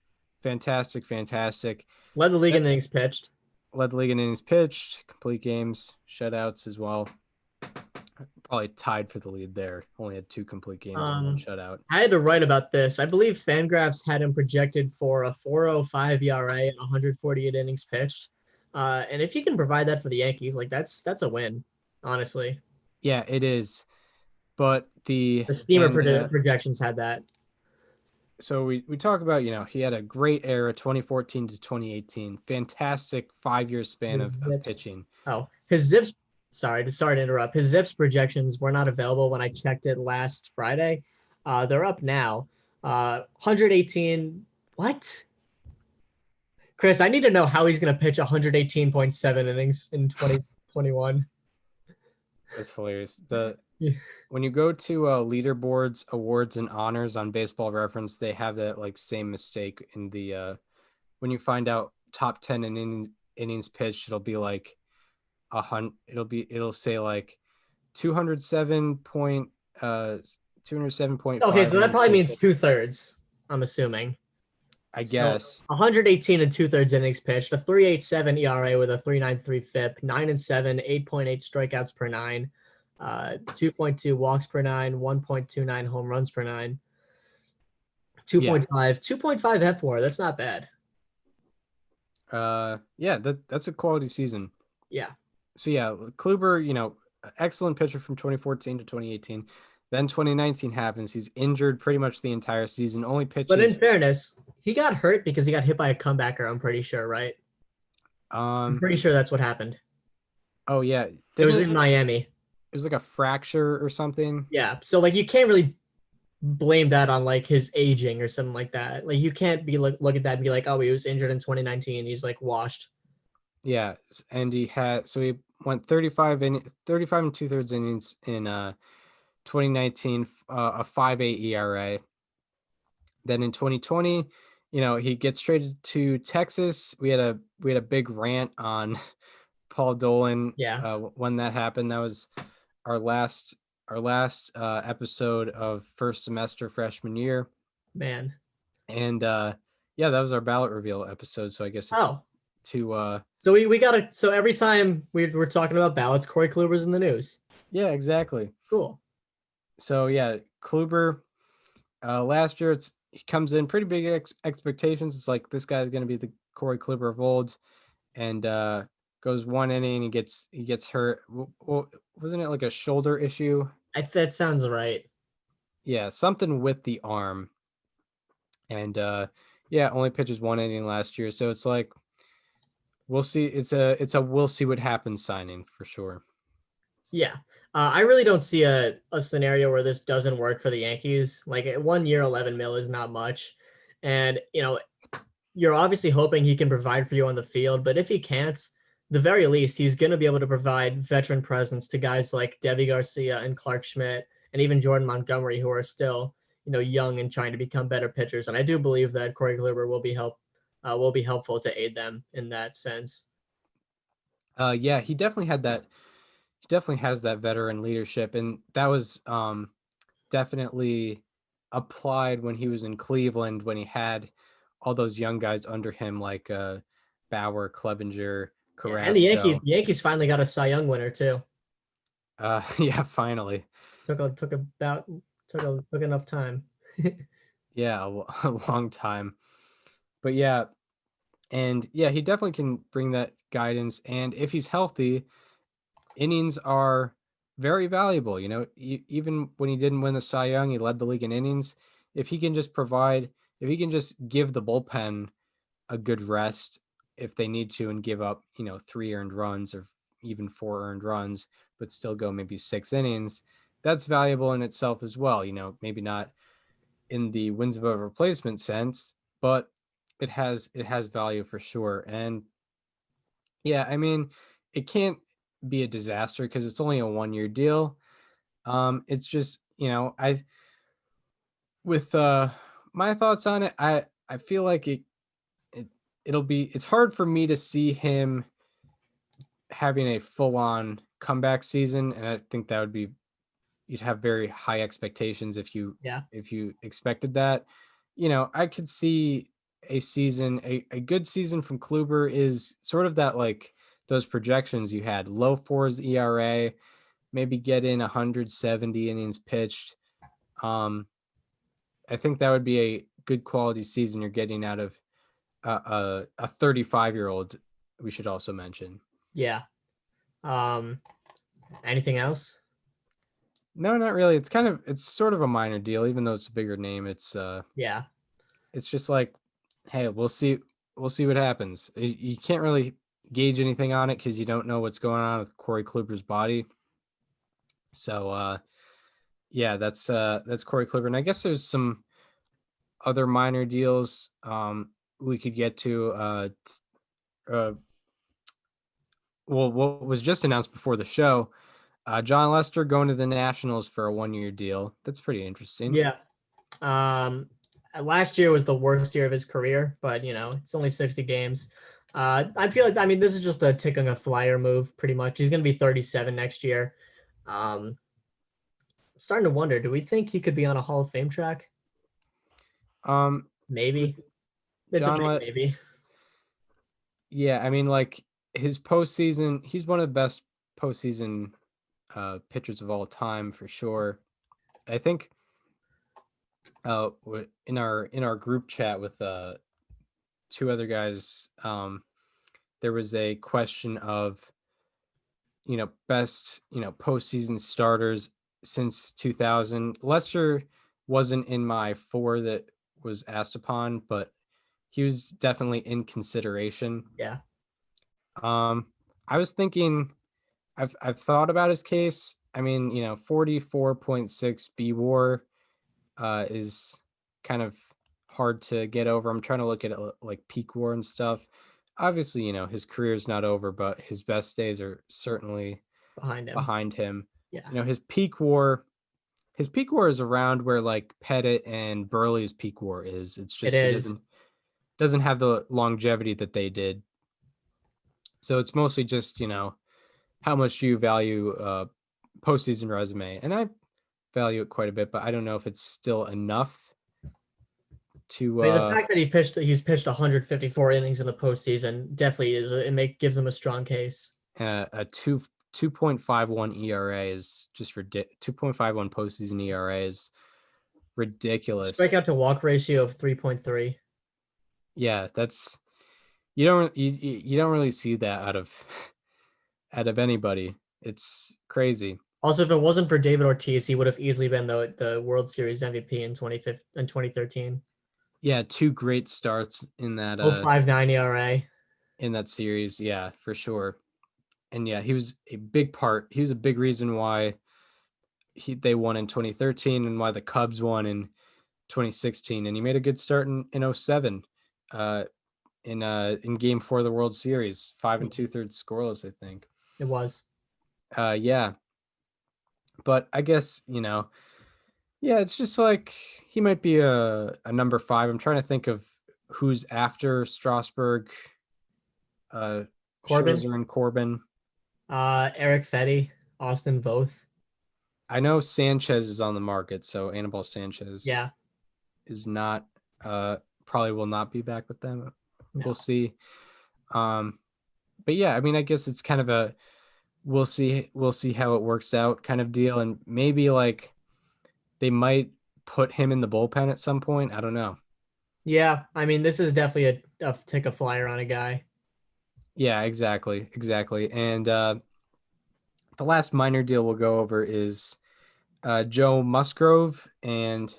F: Fantastic.
G: Led the league in innings pitched.
F: Complete games, shutouts as well. Probably tied for the lead there. Only had 2 complete games and 1 shutout.
G: I had to write about this. I believe Fangraphs had him projected for a 4.05 ERA and 148 innings pitched. And if you can provide that for the Yankees, like that's a win, honestly.
F: Yeah, it is. But the
G: Steamer projections had that.
F: So we talk about, he had a great era, 2014 to 2018. Fantastic 5-year span of pitching.
G: Oh, his Zips. Sorry to interrupt. His Zips projections were not available when I checked it last Friday. They're up now. 118. What? Chris, I need to know how he's going to pitch 118.7 innings in 2021.
F: That's hilarious. When you go to leaderboards, awards, and honors on Baseball Reference, they have that like same mistake in the when you find out top 10 innings pitched, it'll be like it'll say like 207.5.
G: Okay, so that probably means 2/3. I'm assuming.
F: I
G: So,
F: guess.
G: 118 and 2/3 innings pitched, a 3.87 ERA with a 3.93 FIP, 9-7, 8.8 strikeouts per nine, 2.2 walks per nine, 1.29 home runs per nine, 2.5 F4. That's not bad.
F: Yeah, that's a quality season.
G: Yeah.
F: So yeah, Kluber, excellent pitcher from 2014 to 2018. Then 2019 happens. He's injured pretty much the entire season. Only pitches.
G: But in fairness, he got hurt because he got hit by a comebacker. I'm pretty sure, right? I'm pretty sure that's what happened.
F: Oh yeah,
G: It was in Miami.
F: It was like a fracture or something.
G: Yeah, so like you can't really blame that on like his aging or something like that. Like you can't be look at that and be like, oh, he was injured in 2019. He's like washed.
F: Yeah, and he went 35 and 2/3 innings in 2019, a 5.8 ERA. Then in 2020, he gets traded to Texas. We had a big rant on Paul Dolan.
G: Yeah.
F: When that happened, that was our last episode of first semester freshman year.
G: Man.
F: And that was our ballot reveal episode. So I guess so
G: we gotta, so every time we're talking about ballots, Corey Kluber's in the news.
F: Yeah, exactly.
G: Cool.
F: So yeah, Kluber, last year he comes in pretty big expectations. It's like this guy's going to be the Corey Kluber of old, and goes one inning and he gets hurt. Well, wasn't it like a shoulder issue?
G: That sounds right.
F: Yeah, something with the arm. And only pitches one inning last year. So it's like we'll see. It's a we'll see what happens signing for sure.
G: Yeah. I really don't see a scenario where this doesn't work for the Yankees. Like 1 year, 11 mil is not much. And, you're obviously hoping he can provide for you on the field, but if he can't, the very least, he's going to be able to provide veteran presence to guys like Debbie Garcia and Clark Schmidt and even Jordan Montgomery, who are still, young and trying to become better pitchers. And I do believe that Corey Kluber will be helpful to aid them in that sense.
F: Yeah, he definitely had that. He definitely has that veteran leadership, and that was definitely applied when he was in Cleveland, when he had all those young guys under him like Bauer, Clevenger, Carrasco.
G: Yeah, and the Yankees finally got a Cy Young winner too.
F: Yeah, finally.
G: Took enough time.
F: Yeah, a long time. But yeah, and yeah, he definitely can bring that guidance, and if he's healthy, innings are very valuable. Even when he didn't win the Cy Young, he led the league in innings. If he can just give the bullpen a good rest if they need to, and give up, 3 earned runs or even 4 earned runs, but still go maybe 6 innings, that's valuable in itself as well. Maybe not in the wins above replacement sense, but it has value for sure. And yeah, I mean, it can't be a disaster because it's only a 1-year deal. It's just, with my thoughts on it, I feel like it's hard for me to see him having a full-on comeback season, and I think that would be, you'd have very high expectations if you expected that. I could see a season, a good season from Kluber is sort of that, like those projections you had, low 4s ERA, maybe get in 170 innings pitched. I think that would be a good quality season you're getting out of a 35-year-old. We should also mention.
G: Yeah. Anything else?
F: No, not really. It's sort of a minor deal, even though it's a bigger name. It's it's just like, hey, we'll see what happens. You can't really gauge anything on it because you don't know what's going on with Corey Kluber's body. So yeah, that's Corey Kluber. And I guess there's some other minor deals we could get to. Well, what was just announced before the show, John Lester going to the Nationals for a 1-year deal. That's pretty interesting.
G: Yeah. Last year was the worst year of his career, but it's only 60 games. I feel like, I mean, this is just a tick on a flyer move, pretty much. He's going to be 37 next year. I'm starting to wonder, do we think he could be on a Hall of Fame track? Maybe. It's
F: John,
G: a big maybe.
F: Yeah, I mean, like his postseason, he's one of the best postseason pitchers of all time for sure. I think in our group chat with two other guys, there was a question of best postseason starters since 2000. Lester wasn't in my four that was asked upon, but he was definitely in consideration.
G: Yeah.
F: I was thinking, I've thought about his case. I mean, 44.6 B WAR is kind of hard to get over. I'm trying to look at it like peak WAR and stuff. Obviously, his career is not over, but his best days are certainly behind him.
G: Yeah.
F: His peak WAR is around where like Pettitte and Burley's peak WAR is. It's just it doesn't have the longevity that they did. So it's mostly just, how much do you value postseason resume? And I value it quite a bit, but I don't know if it's still enough to.
G: I mean, the fact that he's pitched 154 innings in the postseason definitely gives him a strong case.
F: A 2.51 ERA is just ridiculous. 2.51 postseason ERA is ridiculous.
G: Strikeout to walk ratio of 3.3.
F: Yeah, that's you don't really see that out of anybody. It's crazy.
G: Also, if it wasn't for David Ortiz, he would have easily been the World Series MVP in 2013.
F: Yeah, two great starts in that
G: 0.59 ERA
F: in that series. Yeah, for sure. And yeah, he was a big reason why they won in 2013 and why the Cubs won in 2016. And he made a good start in 2007 in Game 4 of the World Series, 5 2/3 scoreless, I think.
G: It was.
F: Yeah. But I guess, it's just like he might be a number 5. I'm trying to think of who's after Strasburg,
G: Corbin.
F: Scherzer and Corbin.
G: Eric Fetty, Austin Voth.
F: I know Sanchez is on the market, so Anibal Sanchez is not probably will not be back with them. No. We'll see. But yeah, I mean, I guess it's kind of we'll see how it works out kind of deal. And maybe like they might put him in the bullpen at some point. I don't know.
G: Yeah. I mean, this is definitely a take a flyer on a guy.
F: Yeah, exactly. And the last minor deal we'll go over is Joe Musgrove, and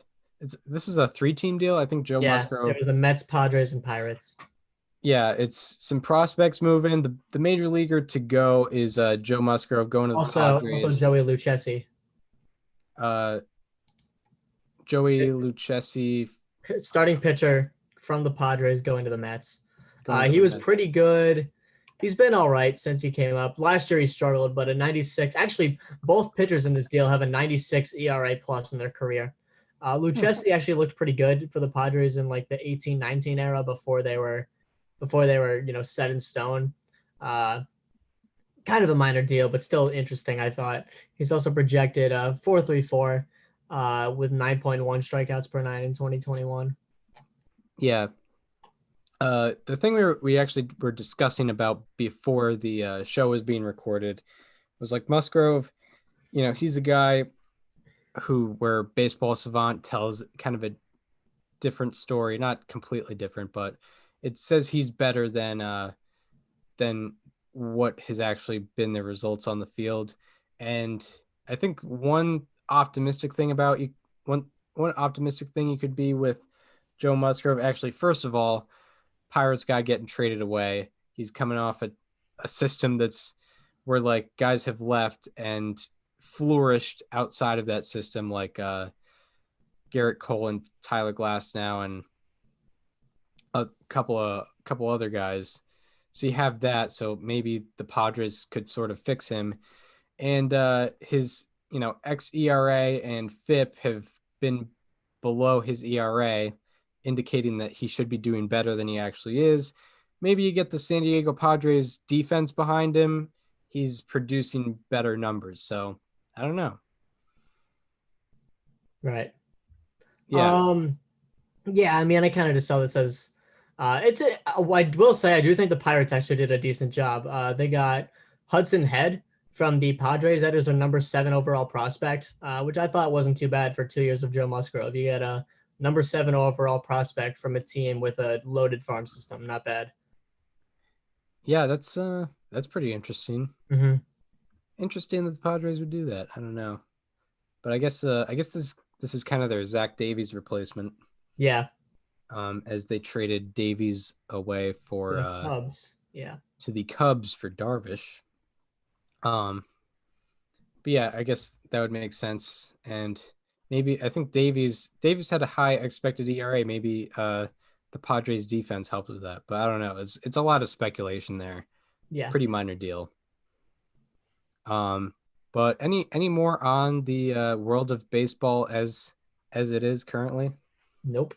F: this is a 3-team deal. I think Joe Musgrove.
G: It was the Mets, Padres, and Pirates.
F: Yeah, it's some prospects moving. The major leaguer to go is Joe Musgrove going to the Padres.
G: Also Joey Lucchesi.
F: Joey Lucchesi,
G: starting pitcher from the Padres, going to the Mets. He was pretty good. He's been all right since he came up. Last year he struggled, but a 96. Actually, both pitchers in this deal have a 96 ERA plus in their career. Lucchesi actually looked pretty good for the Padres in like the 18-19 era before they were set in stone. Kind of a minor deal, but still interesting, I thought. He's also projected 4.34 with 9.1 strikeouts per nine in 2021. Yeah.
F: The thing we actually were discussing about before the show was being recorded was like Musgrove, he's a guy where Baseball Savant tells kind of a different story, not completely different, but it says he's better than what has actually been the results on the field. And I think one optimistic thing you could be with Joe Musgrove, actually, first of all, Pirates guy getting traded away. He's coming off a system that's where like guys have left and flourished outside of that system, like Garrett Cole and Tyler Glasnow and a couple other guys. So you have that. So maybe the Padres could sort of fix him. And his xERA and FIP have been below his ERA, indicating that he should be doing better than he actually is. maybe you get the San Diego Padres defense behind him, he's producing better numbers. So I don't know.
G: Right.
F: Yeah.
G: Yeah, I mean, I kind of just saw this as I will say I do think the Pirates actually did a decent job. They got Hudson Head from the Padres. That is their number 7 overall prospect, which I thought wasn't too bad for 2 years of Joe Musgrove. You get a number 7 overall prospect from a team with a loaded farm system. Not bad.
F: Yeah, that's pretty interesting.
G: Mm-hmm.
F: Interesting that the Padres would do that. I don't know. But I guess this is kind of their Zach Davies replacement.
G: Yeah.
F: As they traded Davies away for
G: The Cubs. Yeah.
F: to the Cubs for Darvish. But yeah, I guess that would make sense. And maybe I think Davies had a high expected ERA. Maybe the Padres defense helped with that. But I don't know. It's a lot of speculation there.
G: Yeah.
F: Pretty minor deal. But any more on the world of baseball as it is currently?
G: Nope.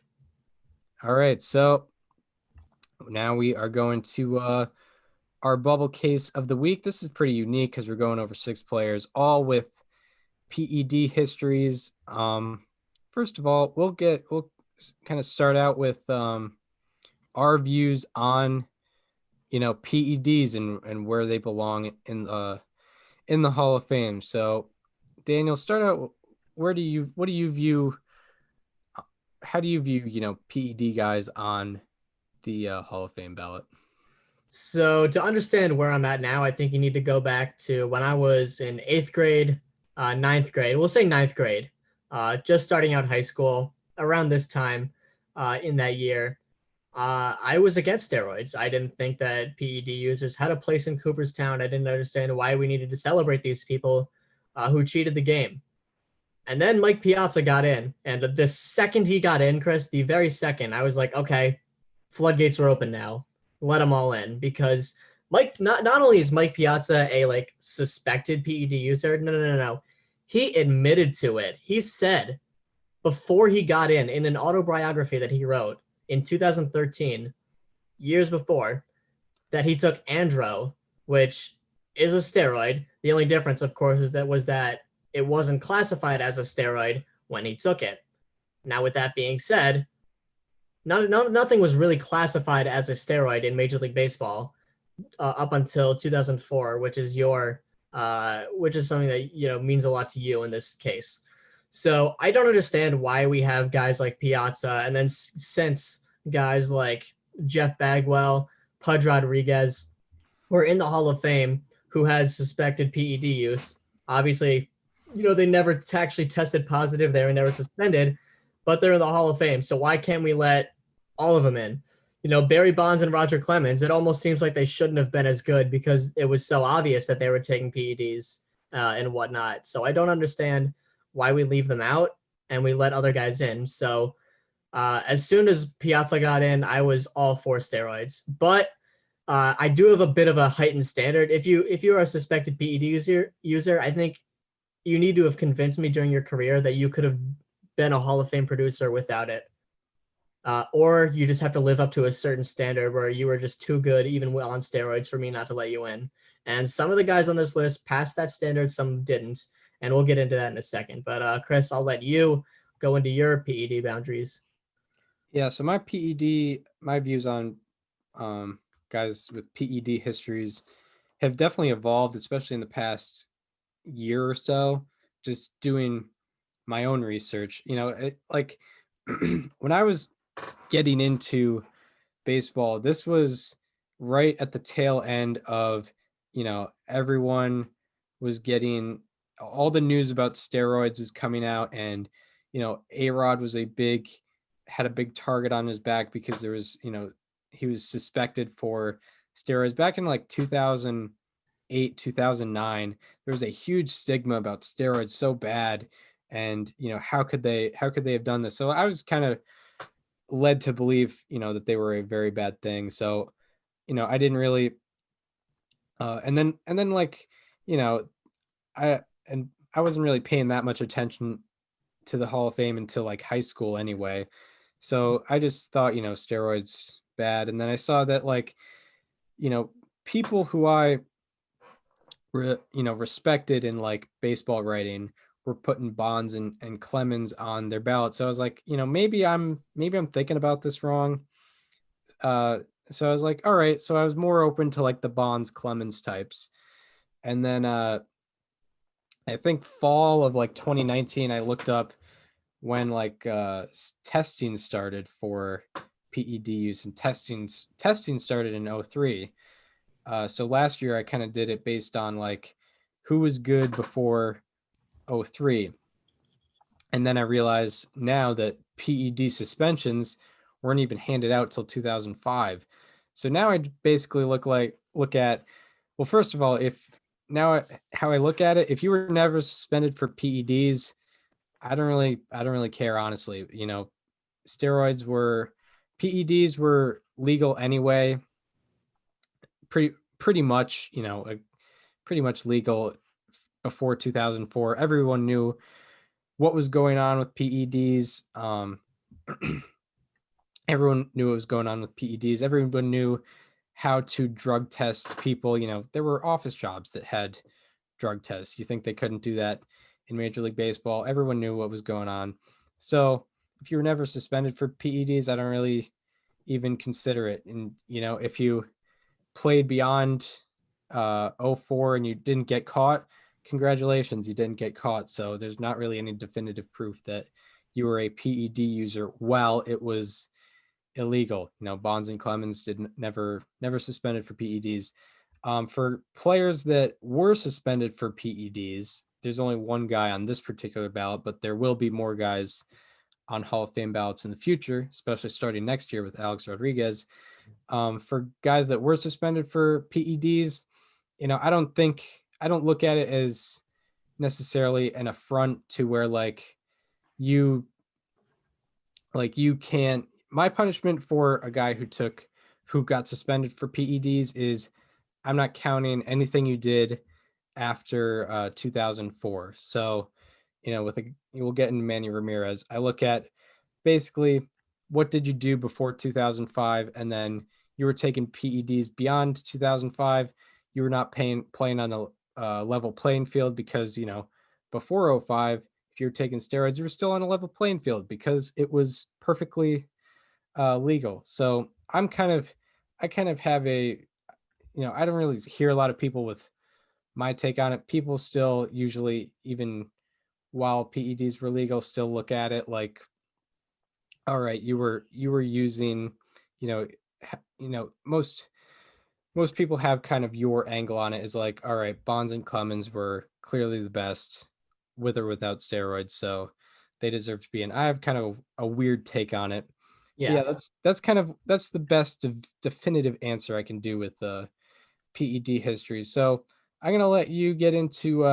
F: All right, so now we are going to our bubble case of the week. This is pretty unique because we're going over 6 players, all with PED histories. First of all, we'll kind of start out with our views on PEDs and where they belong in the Hall of Fame. So, Daniel, start out. How do you view PED guys on the Hall of Fame ballot?
G: So to understand where I'm at now, I think you need to go back to when I was in 8th grade, 9th grade. We'll say 9th grade, just starting out high school. Around this time, in that year, I was against steroids. I didn't think that PED users had a place in Cooperstown. I didn't understand why we needed to celebrate these people who cheated the game. And then Mike Piazza got in. And the second he got in, Chris, the very second, I was like, okay, floodgates are open now. Let them all in. Because Mike, not only is Mike Piazza a suspected PED user, no. He admitted to it. He said before he got in an autobiography that he wrote in 2013, years before, that he took Andro, which is a steroid. The only difference, of course, is that it wasn't classified as a steroid when he took it. Now, with that being said, nothing was really classified as a steroid in Major League Baseball up until 2004, which is something that means a lot to you in this case. So I don't understand why we have guys like Piazza, and then since guys like Jeff Bagwell, Pudge Rodriguez were in the Hall of Fame who had suspected PED use. Obviously, they never actually tested positive. They were never suspended, but they're in the Hall of Fame. So why can't we let all of them in? Barry Bonds and Roger Clemens, it almost seems like they shouldn't have been as good because it was so obvious that they were taking PEDs and whatnot. So I don't understand why we leave them out and we let other guys in. So as soon as Piazza got in, I was all for steroids. But I do have a bit of a heightened standard. If you are a suspected PED user, I think you need to have convinced me during your career that you could have been a Hall of Fame producer without it. Or you just have to live up to a certain standard where you were just too good, even while on steroids, for me not to let you in. And some of the guys on this list passed that standard, some didn't. And we'll get into that in a second. But Chris, I'll let you go into your PED boundaries.
F: Yeah, so my views on guys with PED histories have definitely evolved, especially in the past year or so, just doing my own research. When I was getting into baseball, this was right at the tail end of, everyone was getting all the news about steroids was coming out, and, ARR had a big target on his back because there was, he was suspected for steroids back in 2008, 2009. There was a huge stigma about steroids so bad. And, how could they have done this? So I was kind of led to believe, that they were a very bad thing. So, I didn't really, and then I wasn't really paying that much attention to the Hall of Fame until high school anyway. So I just thought, steroids bad. And then I saw that, like, people who I respected in like baseball writing were putting Bonds and Clemens on their ballot. So I was like, maybe I'm thinking about this wrong. So I was like, all right. So I was more open to like the Bonds Clemens types. And then I think fall of like 2019, I looked up when like testing started for PED use, and testing started in 03. So last year I kind of did it based on like who was good before 03. And then I realized now that PED suspensions weren't even handed out till 2005. So now I basically look at, well, first of all, how I look at it, if you were never suspended for PEDs, I don't really care, honestly. PEDs were legal anyway. Pretty much legal before 2004. Everyone knew what was going on with PEDs. Everyone knew what was going on with PEDs. Everyone knew how to drug test people. There were office jobs that had drug tests. You think they couldn't do that in Major League Baseball? Everyone knew what was going on. So if you were never suspended for PEDs, I don't really even consider it. And, if you played beyond 04 and you didn't get caught, congratulations, you didn't get caught. So there's not really any definitive proof that you were a PED user while it was illegal. Bonds and Clemens never suspended for PEDs. For players that were suspended for PEDs, there's only one guy on this particular ballot, but there will be more guys on Hall of Fame ballots in the future, especially starting next year with Alex Rodriguez. For guys that were suspended for PEDs, I don't look at it as necessarily an affront to where you can't. My punishment for a guy who got suspended for PEDs is I'm not counting anything you did after 2004. So, we'll get into Manny Ramirez. I look at basically what did you do before 2005, and then you were taking PEDs beyond 2005. You were not playing on a level playing field because, before 05, if you were taking steroids, you were still on a level playing field because it was perfectly legal. So I kind of have a, I don't really hear a lot of people with my take on it. People still usually, even while PEDs were legal, still look at it like, all right, you were using, most people have kind of your angle on it is like, all right, Bonds and Clemens were clearly the best with or without steroids, so they deserve to be in. I have kind of a weird take on it. Yeah, that's the best definitive answer I can do with the PED history. So I'm gonna let you get into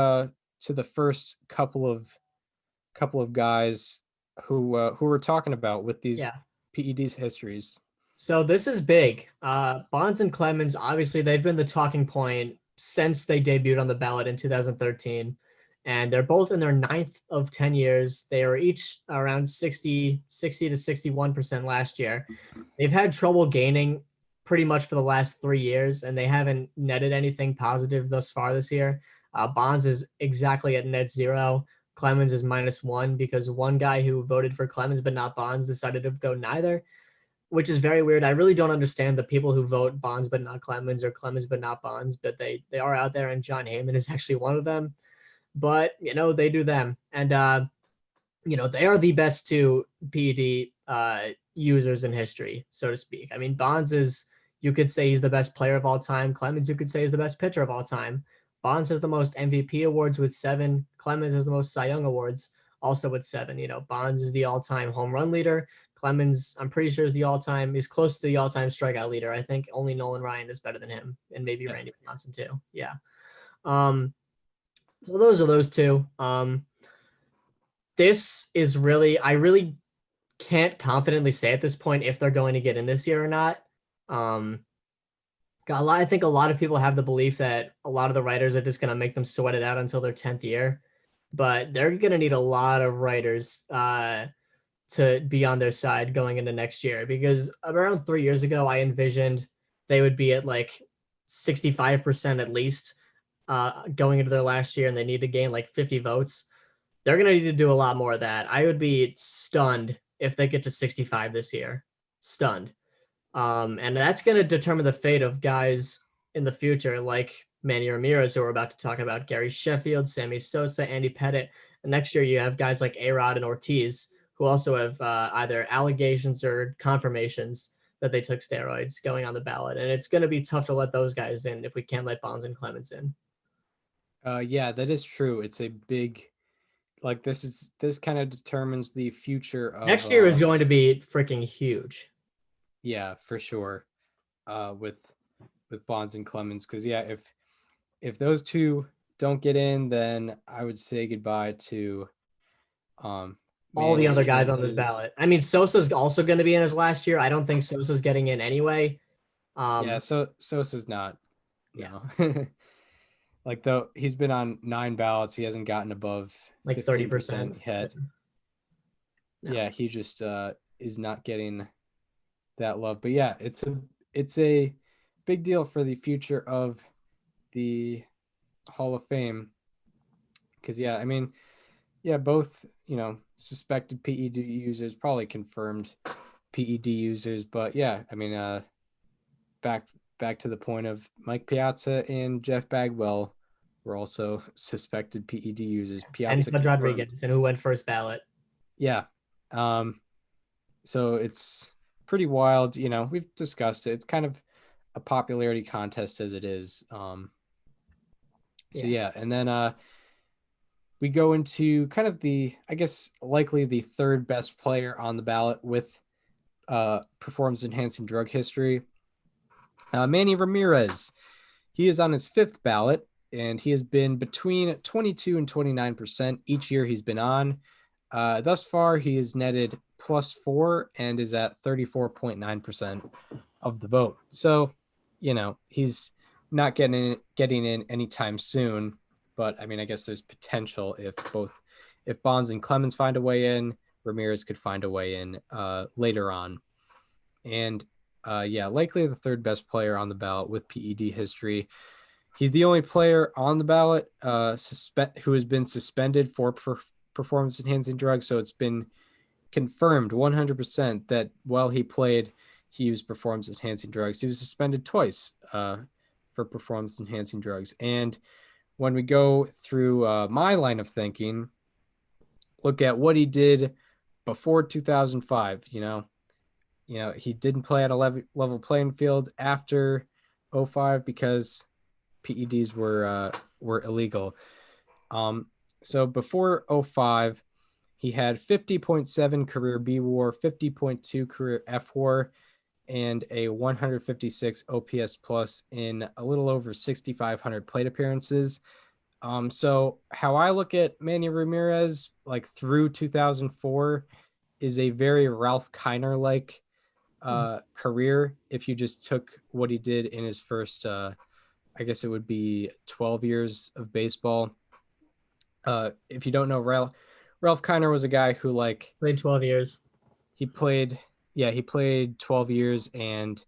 F: to the first couple of guys who we're talking about with these PEDs histories.
G: So this is big. Bonds and Clemens, obviously, they've been the talking point since they debuted on the ballot in 2013. And they're both in their 9th of 10 years. They are each around 60 to 61% last year. They've had trouble gaining pretty much for the last 3 years, and they haven't netted anything positive thus far this year. Bonds is exactly at net zero. Clemens is -1 because one guy who voted for Clemens but not Bonds decided to go neither, which is very weird. I really don't understand the people who vote Bonds but not Clemens or Clemens but not Bonds, but they are out there, and John Heyman is actually one of them. But, they do them. And, they are the best two PED users in history, so to speak. I mean, Bonds is, you could say he's the best player of all time. Clemens, you could say, is the best pitcher of all time. Bonds has the most MVP awards with 7. Clemens has the most Cy Young awards, also with 7. Bonds is the all-time home run leader. Clemens, I'm pretty sure, is close to the all-time strikeout leader. I think only Nolan Ryan is better than him, and maybe Randy Johnson too. Yeah. So those are those two. This is really, I really can't confidently say at this point if they're going to get in this year or not. I think a lot of people have the belief that a lot of the writers are just going to make them sweat it out until their 10th year, but they're going to need a lot of writers to to be on their side going into next year, because around 3 years ago, I envisioned they would be at like 65% at least going into their last year, and they need to gain like 50 votes. They're going to need to do a lot more of that. I would be stunned if they get to 65 this year. Stunned. And that's going to determine the fate of guys in the future, like Manny Ramirez, who we're about to talk about, Gary Sheffield, Sammy Sosa, Andy Pettitte. And next year, you have guys like ARR and Ortiz, who also have either allegations or confirmations that they took steroids going on the ballot. And it's going to be tough to let those guys in if we can't let Bonds and Clemens in.
F: Yeah, that is true. It's a big, like, this kind of determines the future of
G: Next year is going to be freaking huge.
F: Yeah, for sure. With Bonds and Clemens, because yeah, if those two don't get in, then I would say goodbye to
G: all the other guys on this ballot. I mean, Sosa's also going to be in his last year. I don't think Sosa's getting in anyway.
F: Yeah, so Sosa's not.
G: Yeah.
F: No. Like, though he's been on 9 ballots, he hasn't gotten above
G: like 30%
F: yet.
G: No.
F: Yeah, he just is not getting that love. But yeah, it's a big deal for the future of the Hall of Fame. Because yeah, I mean, yeah, both, suspected PED users, probably confirmed PED users, but yeah, I mean, back to the point of Mike Piazza and Jeff Bagwell were also suspected PED users. Piazza
G: and Rodriguez, and who went first ballot.
F: Yeah. So it's pretty wild. We've discussed it. It's kind of a popularity contest as it is. So yeah. And then we go into kind of I guess, likely the third best player on the ballot with performance enhancing drug history. Manny Ramirez. He is on his 5th ballot, and he has been between 22 and 29% each year he's been on. Thus far, he has netted +4 and is at 34.9% of the vote. So, he's not getting in anytime soon. But I mean, I guess there's potential if Bonds and Clemens find a way in, Ramirez could find a way in later on. And yeah, likely the third best player on the ballot with PED history. He's the only player on the ballot who has been suspended for performance enhancing drugs. So it's been confirmed 100% that while he played, he used performance enhancing drugs. He was suspended twice for performance enhancing drugs. And when we go through my line of thinking, look at what he did before 2005. He didn't play at a level playing field after 2005 because PEDs were illegal. So before 2005, he had 50.7 career B WAR, 50.2 career F WAR, and a 156 OPS plus in a little over 6,500 plate appearances. So how I look at Manny Ramirez, like through 2004, is a very Ralph Kiner-like career. If you just took what he did in his first, I guess it would be 12 years of baseball. If you don't know, Ralph Kiner was a guy who
G: played 12 years.
F: He played 12 years, and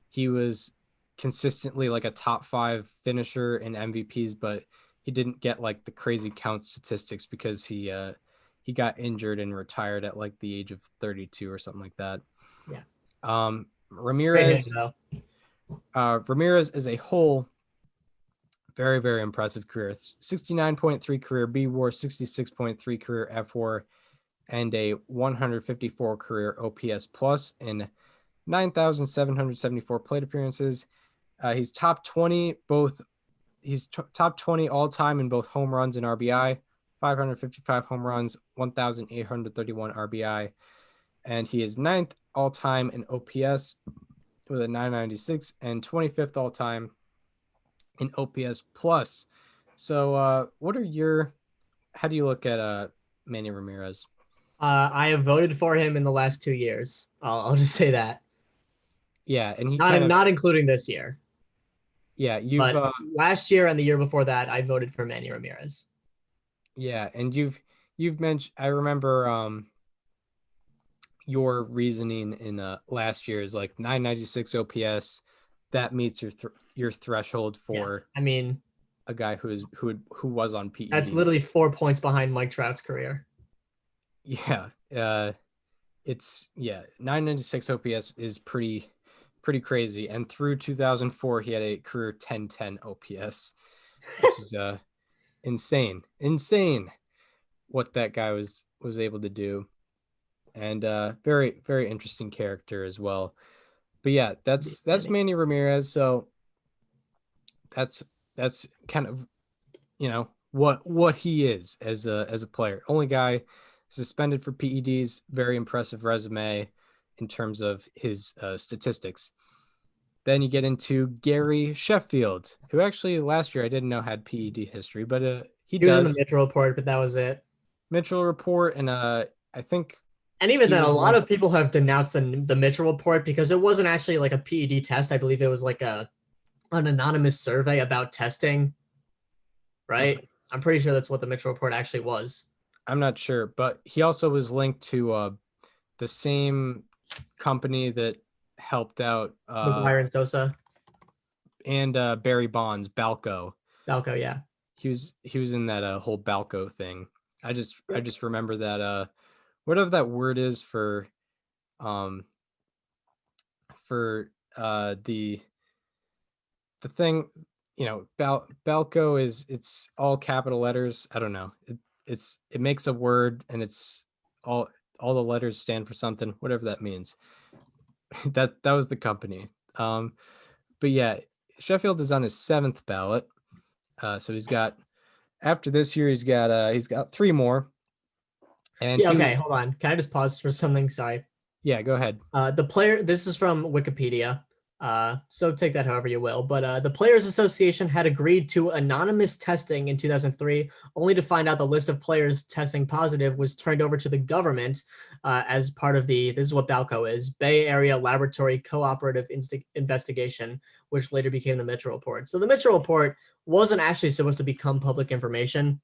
F: he was consistently like a top 5 finisher in MVPs, but he didn't get like the crazy count statistics because he got injured and retired at like the age of 32 or something like that.
G: Yeah.
F: Ramirez as a whole, very, very impressive career. 69.3 career B WAR, 66.3 career F WAR, and a 154 career OPS plus in 9,774 plate appearances. He's top 20 top 20 all time in both home runs and RBI, 555 home runs, 1,831 RBI, and he is 9th all time in OPS with a 996 and 25th all time in OPS plus. So how do you look at Manny Ramirez?
G: I have voted for him in the last 2 years. I'll just say that.
F: Yeah, and he
G: not including this year.
F: Yeah,
G: but last year and the year before that, I voted for Manny Ramirez.
F: Yeah, and you've mentioned. I remember your reasoning in last year is like 996 OPS. That meets your threshold for
G: I mean,
F: a guy who was on PEDs.
G: that's literally 4 points behind Mike Trout's career.
F: Yeah. 996 OPS is pretty crazy. And through 2004, he had a career 1010 OPS, which is insane what that guy was able to do. And very, very interesting character as well. But yeah, that's Manny Ramirez. So that's kind of, what he is as a player. Only guy suspended for PEDs. Very impressive resume in terms of his statistics. Then you get into Gary Sheffield, who actually last year I didn't know had PED history, but he does.
G: Was in the Mitchell report, but that was it.
F: Mitchell report, and I think.
G: And even then, a lot of people have denounced the Mitchell report because it wasn't actually like a PED test. I believe it was like an anonymous survey about testing, right? I'm pretty sure that's what the Mitchell report actually was.
F: I'm not sure, but he also was linked to the same company that helped out
G: McGuire and Sosa
F: and Barry Bonds, Balco.
G: Balco, yeah.
F: He was in that whole Balco thing. I just remember that whatever that word is for the thing, Balco it's all capital letters. I don't know. It makes a word and it's all the letters stand for something, whatever that means. that was the company. But yeah, Sheffield is on his 7th ballot. So he's got, after this year, he's got 3 more. And
G: hold on. Can I just pause for something? Sorry.
F: Yeah, go ahead.
G: The player, this is from Wikipedia. So take that however you will. But the Players Association had agreed to anonymous testing in 2003, only to find out the list of players testing positive was turned over to the government as part of this is what Balco is, Bay Area Laboratory Cooperative Investigation, which later became the Mitchell Report. So the Mitchell Report wasn't actually supposed to become public information.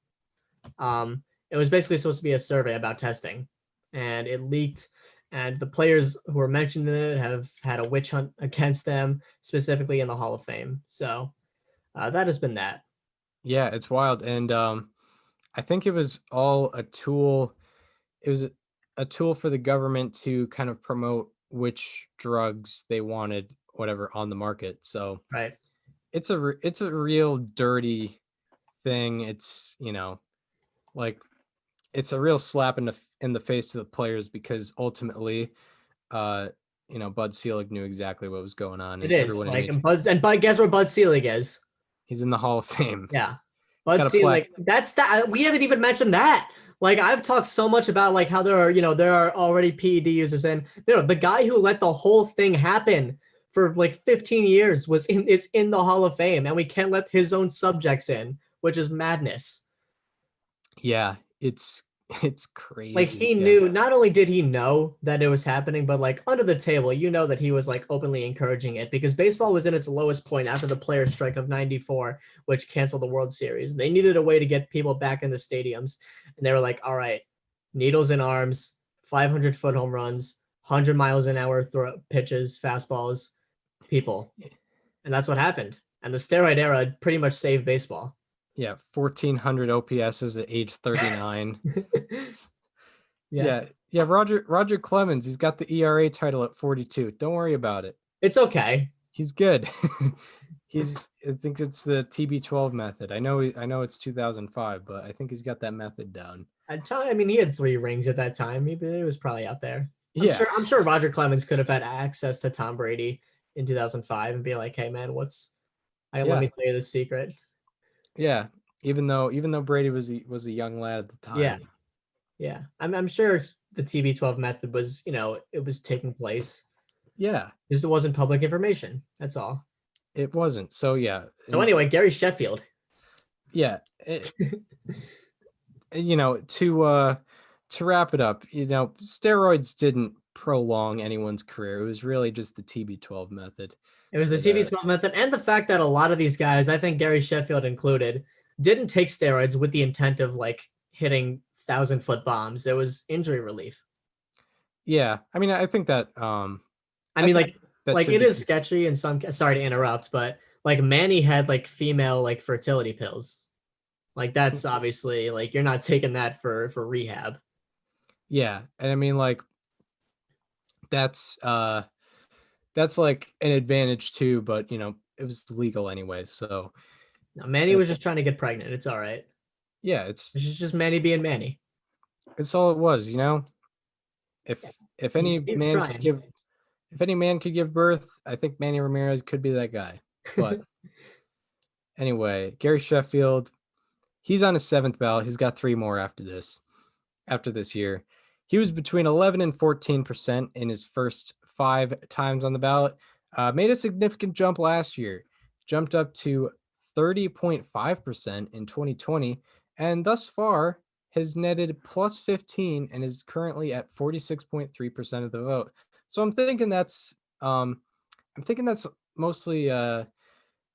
G: It was basically supposed to be a survey about testing, and it leaked. And the players who were mentioned in it have had a witch hunt against them, specifically in the Hall of Fame. So that has been that.
F: Yeah, it's wild. And I think it was all a tool. It was a tool for the government to kind of promote which drugs they wanted, whatever, on the market. So
G: right,
F: it's a real dirty thing. It's, it's a real slap in the face to the players, because ultimately, Bud Selig knew exactly what was going on.
G: It is like, guess where Bud Selig is?
F: He's in the Hall of Fame.
G: Yeah, Bud Selig. We haven't even mentioned that. Like, I've talked so much about like how there are already PED users, and the guy who let the whole thing happen for like 15 years is in the Hall of Fame, and we can't let his own subjects in, which is madness.
F: Yeah, it's crazy.
G: Like, he knew, not only did he know that it was happening, but like under the table, that he was like openly encouraging it, because baseball was in its lowest point after the players' strike of '94, which canceled the World Series. They needed a way to get people back in the stadiums. And they were like, all right, needles in arms, 500-foot home runs, 100 miles an hour pitches, fastballs, people. And that's what happened. And the steroid era pretty much saved baseball.
F: Yeah, 1,400 OPSs at age 39. Yeah. Roger Clemens, he's got the ERA title at 42. Don't worry about it.
G: It's okay.
F: He's good. I think it's the TB12 method. I know it's 2005, but I think he's got that method down.
G: He had 3 rings at that time. It was probably out there. I'm sure Roger Clemens could have had access to Tom Brady in 2005 and be like, "Hey man, let me tell you this secret."
F: Yeah, even though Brady was a young lad at the time.
G: Yeah. I'm sure the TB12 method was, it was taking place.
F: Yeah,
G: just it wasn't public information. That's all.
F: It wasn't. So yeah.
G: So anyway, Gary Sheffield.
F: Yeah. To wrap it up, steroids didn't prolong anyone's career. It was really just the TB12 method.
G: It was the TB12 method, and the fact that a lot of these guys, I think Gary Sheffield included, didn't take steroids with the intent of like hitting 1,000-foot bombs. It was injury relief.
F: Yeah, I mean, I think that
G: I mean,
F: think that
G: like
F: should
G: it
F: be
G: is sketchy and some. Sorry to interrupt, but like Manny had like female like fertility pills. Like that's obviously like you're not taking that for rehab.
F: yeah, and I mean like that's like an advantage too, but it was legal anyway, so
G: No, Manny was
F: that's
G: just trying to get pregnant. It's all right.
F: yeah,
G: It's just Manny being Manny.
F: it's all it was. If if any
G: He's
F: man could
G: trying.
F: give if any man could give birth, I think Manny Ramirez could be that guy. But anyway, Gary Sheffield, he's on his 7th ballot. He's got 3 more after this year. He was between 11 and 14% in his first 5 times on the ballot. Made a significant jump last year, jumped up to 30.5% in 2020, and thus far has netted plus 15 and is currently at 46.3% of the vote. So I'm thinking that's mostly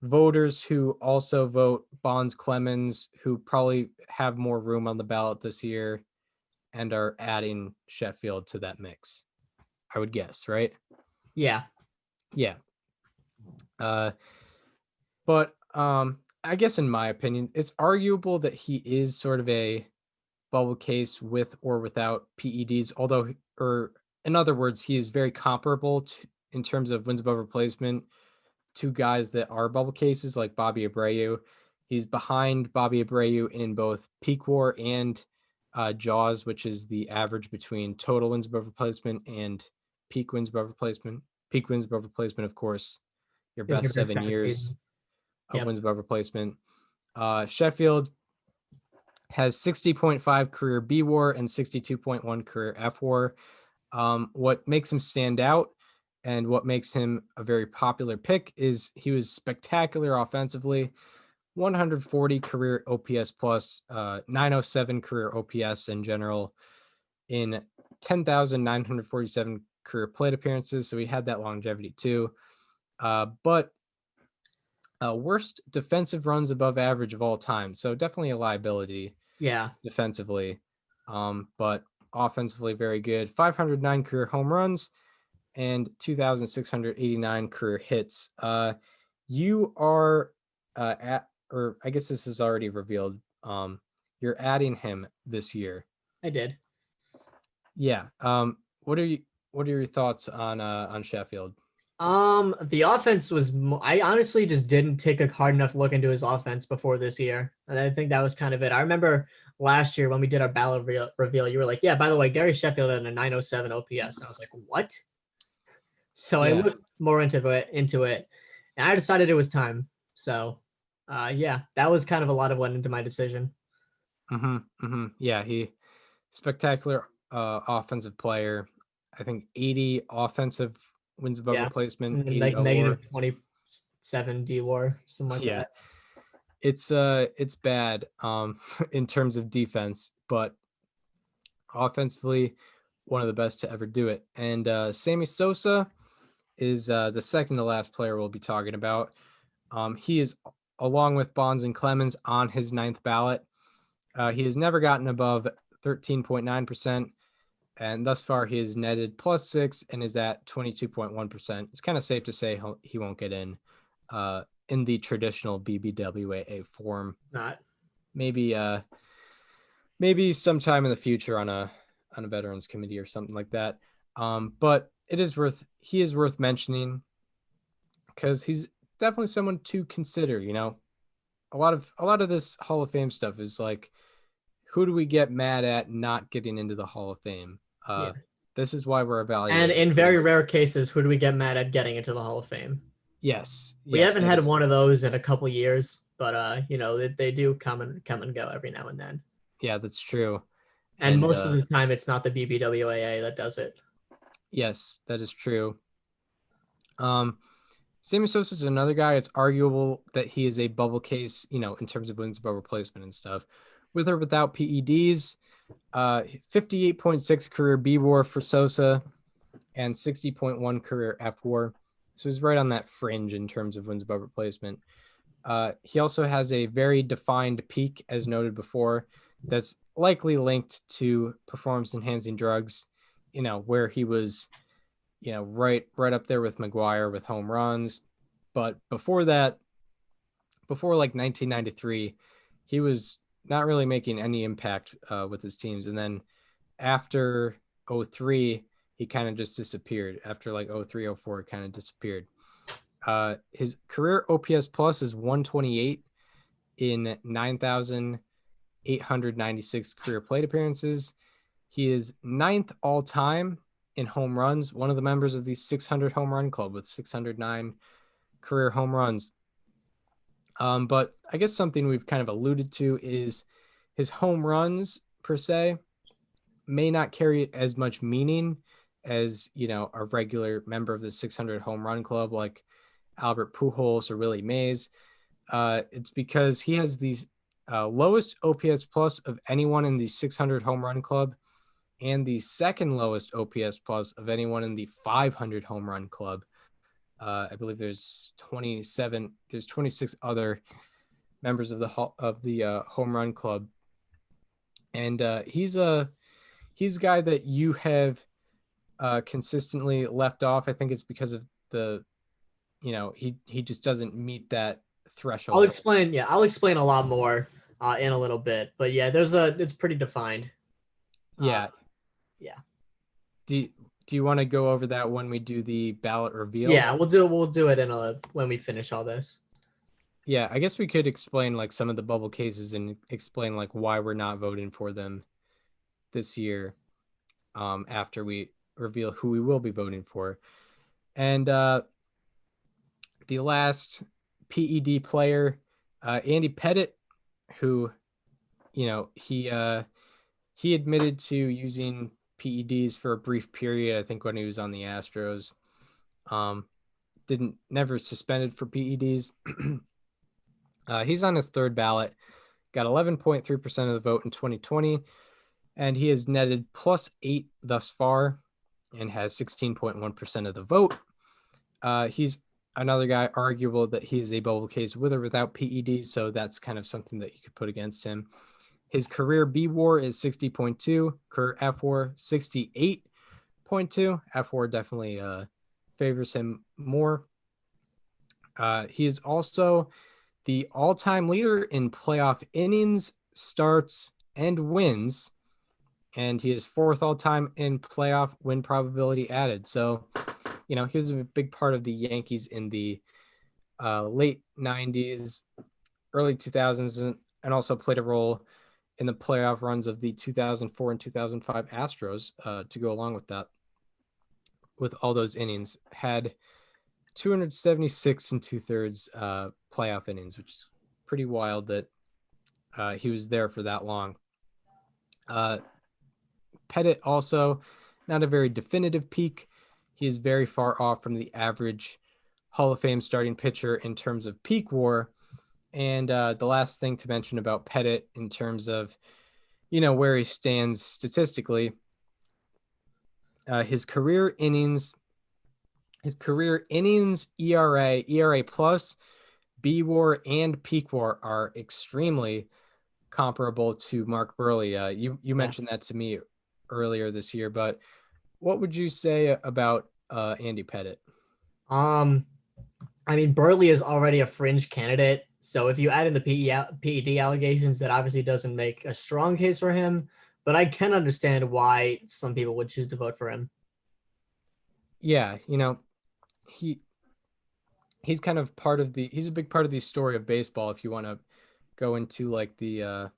F: voters who also vote Bonds Clemens, who probably have more room on the ballot this year and are adding Sheffield to that mix, I would guess, right?
G: Yeah.
F: Yeah. But I guess in my opinion, it's arguable that he is sort of a bubble case with or without PEDs, although, or in other words, he is very comparable in terms of wins above replacement to guys that are bubble cases like Bobby Abreu. He's behind Bobby Abreu in both peak WAR and JAWS, which is the average between total wins above replacement and peak wins above replacement. Peak wins above replacement, of course, your
G: Is
F: best 7 years of
G: Yep.
F: wins above replacement. Sheffield has 60.5 career B WAR and 62.1 career F WAR. What makes him stand out and what makes him a very popular pick is he was spectacular offensively. 140 career OPS plus, 907 career OPS in general in 10,947 career plate appearances. So he had that longevity too. But worst defensive runs above average of all time. So definitely a liability.
G: Yeah.
F: Defensively. But offensively very good. 509 career home runs and 2,689 career hits. You are or I guess this is already revealed. You're adding him this year.
G: I did.
F: Yeah. What are your thoughts on Sheffield?
G: The offense was. I honestly just didn't take a hard enough look into his offense before this year, and I think that was kind of it. I remember last year when we did our ballot reveal, you were like, "Yeah, by the way, Gary Sheffield had a 907 OPS," and I was like, "What?" So I looked more into it, and I decided it was time. So, yeah, that was kind of a lot of what went into my decision.
F: Yeah, he spectacular offensive player. I think 80 offensive wins above replacement, 80
G: like
F: WAR.
G: negative 27 D WAR, something like that.
F: It's bad in terms of defense, but offensively one of the best to ever do it. And Sammy Sosa is the second to last player we'll be talking about. He is, along with Bonds and Clemens, on his 9th ballot. He has never gotten above 13.9%, and thus far he has netted +6 and is at 22.1%. It's kind of safe to say he won't get in the traditional BBWAA form.
G: Not.
F: Maybe sometime in the future on a veterans committee or something like that. But he is worth mentioning because he's definitely someone to consider. A lot of this Hall of Fame stuff is like, who do we get mad at not getting into the Hall of Fame? This is why we're evaluating.
G: And in very rare cases, who do we get mad at getting into the Hall of Fame?
F: Yes.
G: We haven't had one of those in a couple years, but they do come and go every now and then.
F: Yeah, that's true.
G: And most of the time, it's not the BBWAA that does it.
F: Yes, that is true. Sammy Sosa is another guy. It's arguable that he is a bubble case, in terms of wins above replacement and stuff. With or without PEDs, 58.6 career B WAR for Sosa and 60.1 career F WAR. So he's right on that fringe in terms of wins above replacement. He also has a very defined peak, as noted before, that's likely linked to performance-enhancing drugs where he was, right up there with McGuire with home runs. But before that, before like 1993, he was not really making any impact with his teams. And then after 03, he kind of just disappeared. After like 03, 04, it kind of disappeared. His career OPS plus is 128 in 9,896 career plate appearances. He is 9th all time in home runs, one of the members of the 600 home run club with 609 career home runs. But I guess something we've kind of alluded to is his home runs per se may not carry as much meaning as, a regular member of the 600 home run club like Albert Pujols or Willie Mays. It's because he has these lowest OPS plus of anyone in the 600 home run club and the second lowest OPS plus of anyone in the 500 home run club. I believe there's 26 other members of the home run club. And he's a guy that you have consistently left off. I think it's because of he just doesn't meet that threshold.
G: I'll explain a lot more in a little bit, but yeah, it's pretty defined.
F: Yeah. Do you want to go over that when we do the ballot reveal?
G: Yeah, we'll do it when we finish all this.
F: Yeah, I guess we could explain like some of the bubble cases and explain like why we're not voting for them this year after we reveal who we will be voting for. And the last PED player, Andy Pettitte, who, he admitted to using PEDs for a brief period, I think when he was on the Astros. Never suspended for PEDs. He's on his third ballot, got 11.3% of the vote in 2020, and he has netted +8 thus far and has 16.1% of the vote. He's another guy arguable that he is a bubble case with or without PEDs, so that's kind of something that you could put against him. His career B WAR is 60.2, career F WAR 68.2. F WAR definitely favors him more. He is also the all-time leader in playoff innings, starts, and wins, and he is 4th all-time in playoff win probability added. So, he was a big part of the Yankees in the late 90s, early 2000s, and also played a role in the playoff runs of the 2004 and 2005 Astros to go along with that. With all those innings, had 276 and 2/3 playoff innings, which is pretty wild that he was there for that long. Pettitte also not a very definitive peak. He is very far off from the average Hall of Fame starting pitcher in terms of peak WAR. And the last thing to mention about Pettitte in terms of, where he stands statistically, his career innings, ERA plus, B WAR, and peak WAR are extremely comparable to Mark Burley. You mentioned that to me earlier this year, but what would you say about Andy Pettitte?
G: Burley is already a fringe candidate, so if you add in the PED allegations, that obviously doesn't make a strong case for him, but I can understand why some people would choose to vote for him.
F: Yeah, he's kind of he's a big part of the story of baseball. If you want to go into like the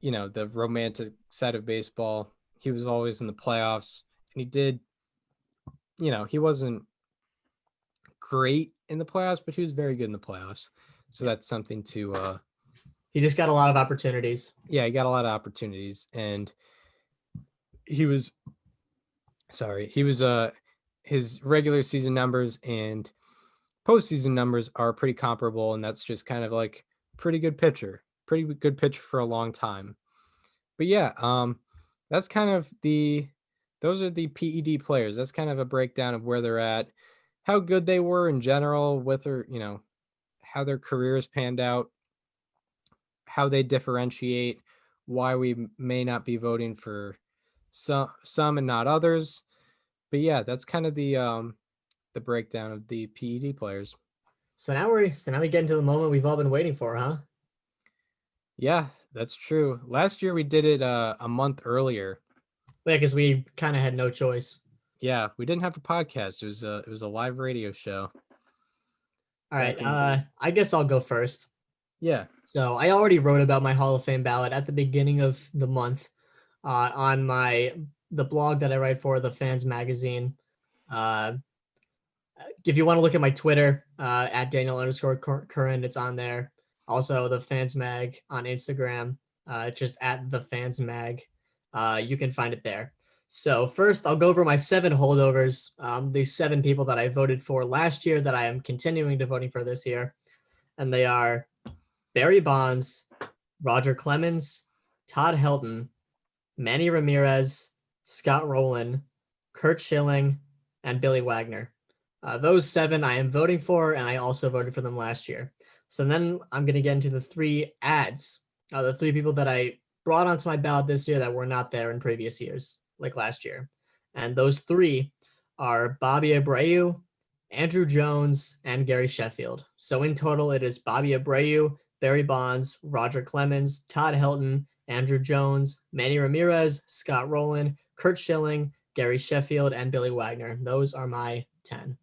F: the romantic side of baseball, he was always in the playoffs, and he did, he wasn't great in the playoffs, but he was very good in the playoffs. So that's something to
G: he just got a lot of opportunities.
F: Yeah, he got a lot of opportunities, and his regular season numbers and postseason numbers are pretty comparable, and that's just kind of like pretty good pitcher for a long time. But yeah, that's kind of those are the PED players. That's kind of a breakdown of where they're at, how good they were in general, how their careers panned out, how they differentiate, why we may not be voting for some and not others. But yeah, that's kind of the breakdown of the PED players.
G: So now we get into the moment we've all been waiting for, huh?
F: Yeah, that's true. Last year we did it a month earlier.
G: Yeah, because we kind of had no choice.
F: Yeah, we didn't have a podcast. It was a live radio show.
G: All right, I guess I'll go first.
F: Yeah.
G: So I already wrote about my Hall of Fame ballot at the beginning of the month on the blog that I write for, the Fans Magazine. If you want to look at my Twitter at Daniel_Curran, it's on there. Also, the Fans Mag on Instagram, just at the Fans Mag. You can find it there. So first, I'll go over my 7 holdovers, the 7 people that I voted for last year that I am continuing to voting for this year. And they are Barry Bonds, Roger Clemens, Todd Helton, Manny Ramirez, Scott Rowland, Curt Schilling, and Billy Wagner. Those 7 I am voting for, and I also voted for them last year. So then I'm going to get into the 3 ads, the 3 people that I brought onto my ballot this year that were not there in previous years, like last year. And those 3 are Bobby Abreu, Andrew Jones, and Gary Sheffield. So in total, it is Bobby Abreu, Barry Bonds, Roger Clemens, Todd Helton, Andrew Jones, Manny Ramirez, Scott Rowland, Curt Schilling, Gary Sheffield, and Billy Wagner. Those are my 10.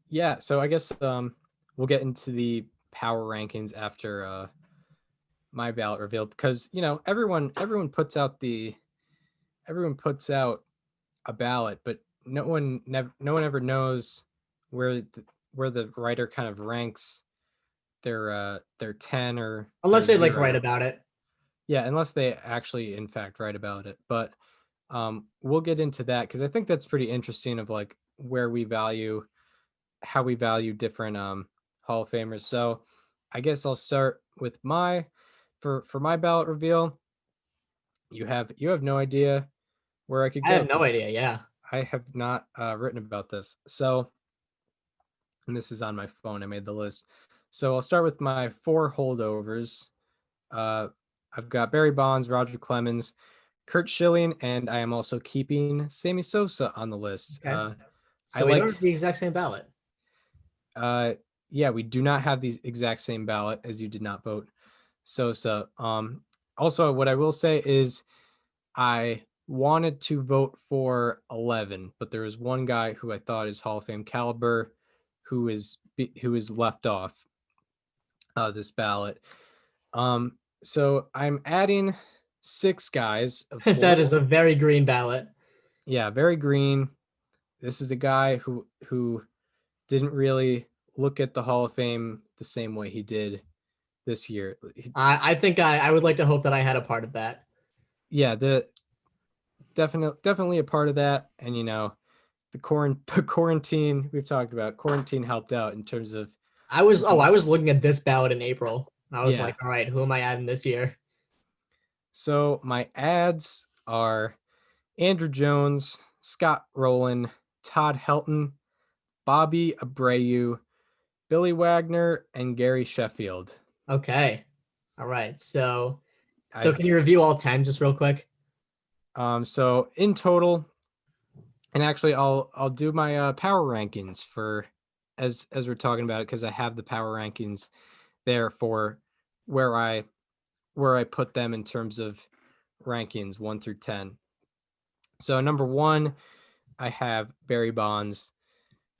F: Yeah, so I guess we'll get into the power rankings after my ballot reveal, because everyone puts out a ballot, but no one ever knows where the writer kind of ranks their 10 or
G: unless they
F: 0.
G: write about it.
F: Yeah, unless they actually in fact write about it. But we'll get into that because I think that's pretty interesting of how we value different Hall of Famers. So I guess I'll start with for my ballot reveal. You have no idea where I could go.
G: I have no idea. Yeah.
F: I have not written about this. So, and this is on my phone. I made the list. So I'll start with my 4 holdovers. I've got Barry Bonds, Roger Clemens, Curt Schilling, and I am also keeping Sammy Sosa on the list.
G: Okay. So we don't have the exact same ballot.
F: Yeah, we do not have the exact same ballot, as you did not vote Sosa. Also, what I will say is I wanted to vote for 11, but there was one guy who I thought is Hall of Fame caliber who is left off this ballot. So I'm adding 6 guys. Of course.
G: That is a very green ballot.
F: Yeah, very green. This is a guy who didn't really look at the Hall of Fame the same way he did this year.
G: I think I would like to hope that I had a part of that.
F: Yeah, definitely a part of that. And the quarantine we've talked about, quarantine helped out in terms of
G: I was looking at this ballot in April. I was like, all right, who am I adding this year?
F: So my ads are Andrew Jones, Scott Rowland, Todd Helton, Bobby Abreu, Billy Wagner, and Gary Sheffield.
G: Okay. All right. So can you review all 10 just real quick?
F: So in total, and actually I'll do my power rankings for as we're talking about it, because I have the power rankings there for where I put them in terms of rankings 1 through 10. So number 1, I have Barry Bonds.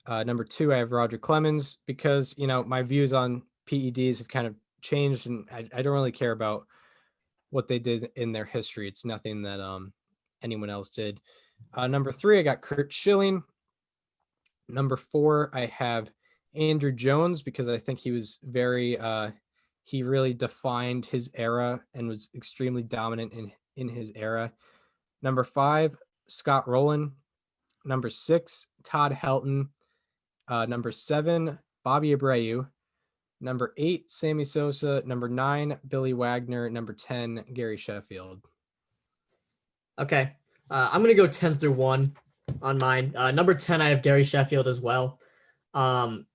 F: Number 2, I have Roger Clemens, because my views on PEDs have kind of changed, and I don't really care about what they did in their history. It's nothing that anyone else did. Number 3, I got Curt Schilling. Number 4, I have Andrew Jones, because I think he was he really defined his era and was extremely dominant in his era. Number 5, Scott Rowland. Number 6, Todd Helton. Number 7, Bobby Abreu. Number 8, Sammy Sosa. Number 9, Billy Wagner. Number 10, Gary Sheffield.
G: Okay. I'm going to go 10 through 1 on mine. Number 10, I have Gary Sheffield as well. The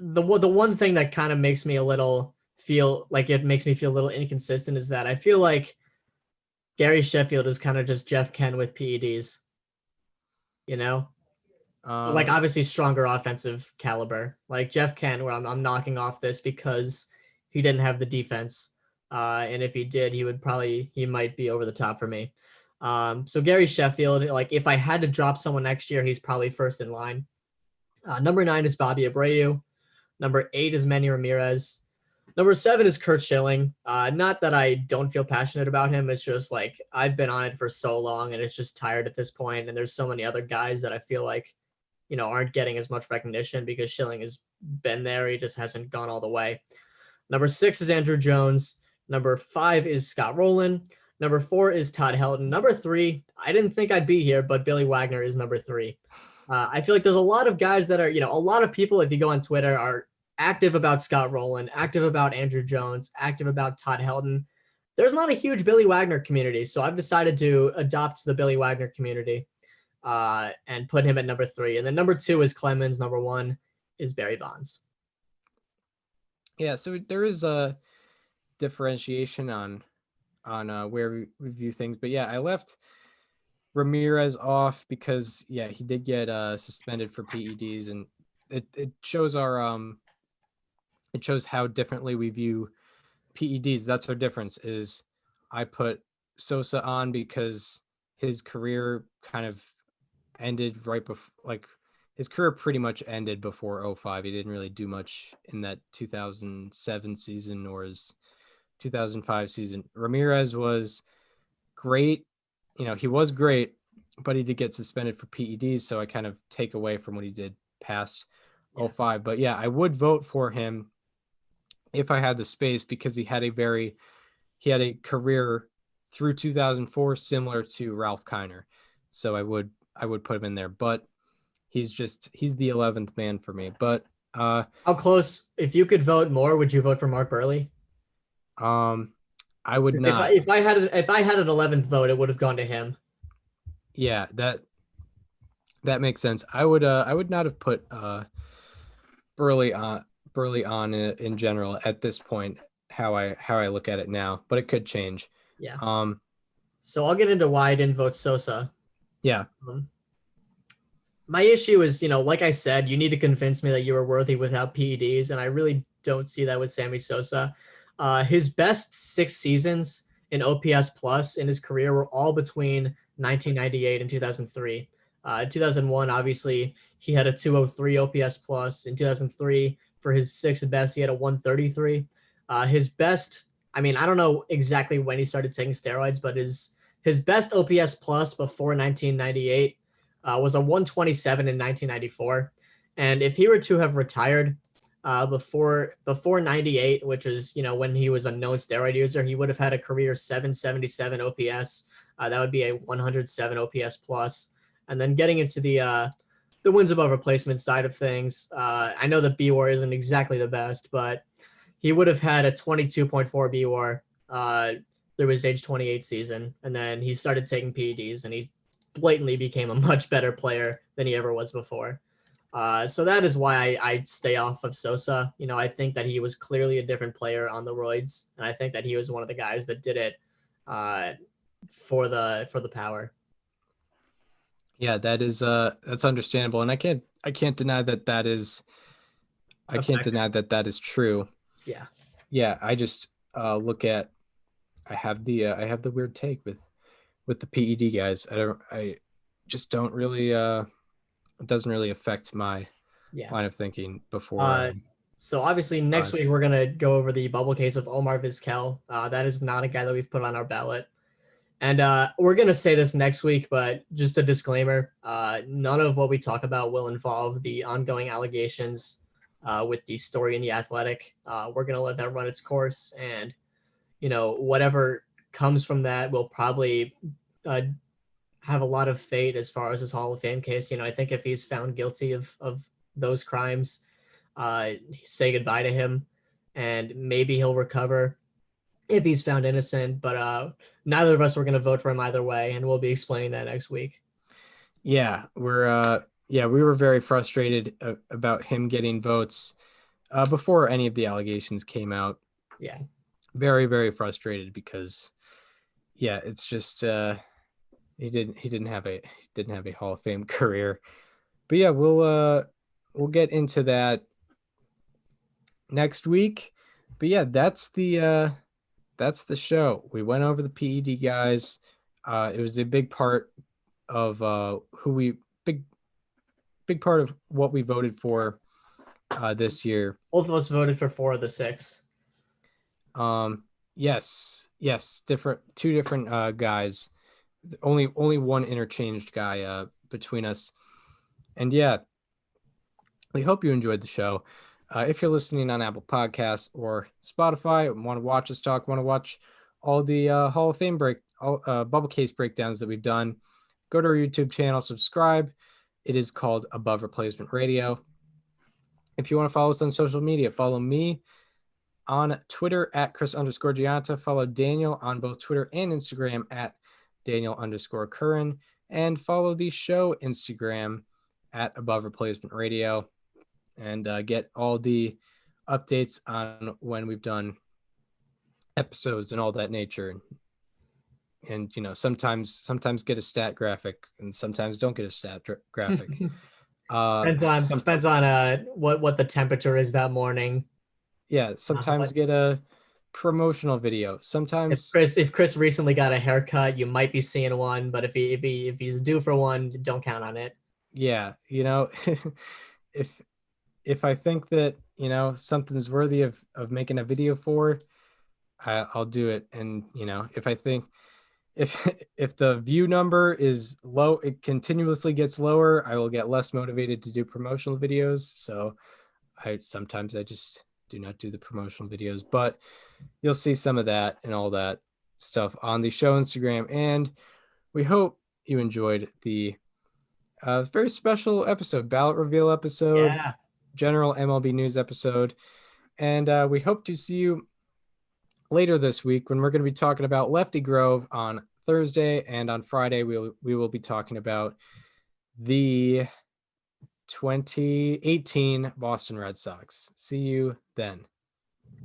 G: one thing that kind of makes me feel a little inconsistent is that I feel like Gary Sheffield is kind of just Jeff Ken with PEDs, you know? Like obviously stronger offensive caliber. Like Jeff Ken, where I'm knocking off this because he didn't have the defense. And if he did, he might be over the top for me. So Gary Sheffield, like if I had to drop someone next year, he's probably first in line. Number 9 is Bobby Abreu. Number 8 is Manny Ramirez. Number 7 is Kurt Schilling. Not that I don't feel passionate about him. It's just like I've been on it for so long and it's just tired at this point. And there's so many other guys that I feel like, aren't getting as much recognition because Schilling has been there. He just hasn't gone all the way. Number 6 is Andrew Jones. Number 5 is Scott Rowland. Number 4 is Todd Helton. Number 3, I didn't think I'd be here, but Billy Wagner is number 3. I feel like there's a lot of guys that are, a lot of people, if you go on Twitter, are active about Scott Rowland, active about Andrew Jones, active about Todd Helton. There's not a huge Billy Wagner community, so I've decided to adopt the Billy Wagner community and put him at number 3. And then number 2 is Clemens. Number 1 is Barry Bonds.
F: Yeah, so there is a differentiation on where we view things, but yeah, I left Ramirez off because he did get suspended for PEDs, and it shows it shows how differently we view PEDs. That's our difference. Is I put Sosa on because his career kind of ended right before, like his career pretty much ended before 2005. He didn't really do much in that 2007 season or his 2005 season. Ramirez was great. He was great, but he did get suspended for PEDs. So I kind of take away from what he did past 2005. But yeah, I would vote for him if I had the space because he had a career through 2004 similar to Ralph Kiner. So I would put him in there, but he's the 11th man for me. But
G: how close, if you could vote more, would you vote for Mark Burley?
F: I would not.
G: If I had an 11th vote, it would have gone to him.
F: Yeah, that makes sense. I would not have put Burley on in general at this point, how I look at it now, but it could change.
G: Yeah. So I'll get into why I didn't vote Sosa.
F: Yeah.
G: My issue is, like I said, you need to convince me that you were worthy without PEDs, and I really don't see that with Sammy Sosa. His best 6 seasons in OPS plus in his career were all between 1998 and 2003. 2001, obviously, he had a 203 OPS plus. In 2003, for his 6th best, he had a 133. His best, I don't know exactly when he started taking steroids, but his best OPS plus before 1998 was a 127 in 1994. And if he were to have retired before 98, which is, when he was a known steroid user, he would have had a career 777 OPS. That would be a 107 OPS plus. And then getting into the wins above replacement side of things, I know the B-WAR isn't exactly the best, but he would have had a 22.4 B-WAR through his age 28 season. And then he started taking PEDs, and he blatantly became a much better player than he ever was before. So that is why I stay off of Sosa. I think that he was clearly a different player on the roids, and I think that he was one of the guys that did it for the power.
F: Yeah, that's understandable, and I can't deny that is. I can't deny that is true.
G: Yeah.
F: Yeah, I just look at. I have the weird take with the PED guys. I just don't really. It doesn't really affect my line of thinking before.
G: So obviously next week we're gonna go over the bubble case of Omar Vizquel. That is not a guy that we've put on our ballot. And we're going to say this next week, but just a disclaimer, none of what we talk about will involve the ongoing allegations with the story in The Athletic. We're going to let that run its course. And, whatever comes from that will probably have a lot of fate as far as his Hall of Fame case. I think if he's found guilty of those crimes, say goodbye to him and maybe he'll recover if he's found innocent, but neither of us were going to vote for him either way, and we'll be explaining that next week.
F: Yeah, we were very frustrated about him getting votes before any of the allegations came out.
G: Yeah.
F: Very, very frustrated because, yeah, it's just he didn't have a Hall of Fame career. But yeah, we'll get into that next week. But yeah, that's the show. We went over the PED guys. It was a big part of big part of what we voted for this year.
G: Both of us voted for 4 of the 6.
F: Yes, two different guys. Only one interchanged guy between us. And yeah, we hope you enjoyed the show. If you're listening on Apple Podcasts or Spotify, want to watch us talk, want to watch all the Hall of Fame bubble case breakdowns that we've done, go to our YouTube channel, subscribe. It is called Above Replacement Radio. If you want to follow us on social media, follow me on Twitter at Chris_Gianta. Follow Daniel on both Twitter and Instagram at Daniel_Curran. And follow the show Instagram at Above Replacement Radio. And get all the updates on when we've done episodes and all that nature. And you know, sometimes get a stat graphic, and sometimes don't get a stat graphic.
G: Depends on what the temperature is that morning.
F: Yeah, sometimes get a promotional video. Sometimes
G: if Chris recently got a haircut, you might be seeing one, but if he's due for one, don't count on it.
F: Yeah, you know, if I think that, you know, something's worthy of making a video for, I'll do it. And you know, if I think if the view number is low, it continuously gets lower, I will get less motivated to do promotional videos. So sometimes I just do not do the promotional videos, but you'll see some of that and all that stuff on the show Instagram. And we hope you enjoyed the very special episode, ballot reveal episode, general MLB news episode. And we hope to see you later this week when we're going to be talking about Lefty Grove on Thursday, and on Friday we will be talking about the 2018 Boston Red Sox. See you then.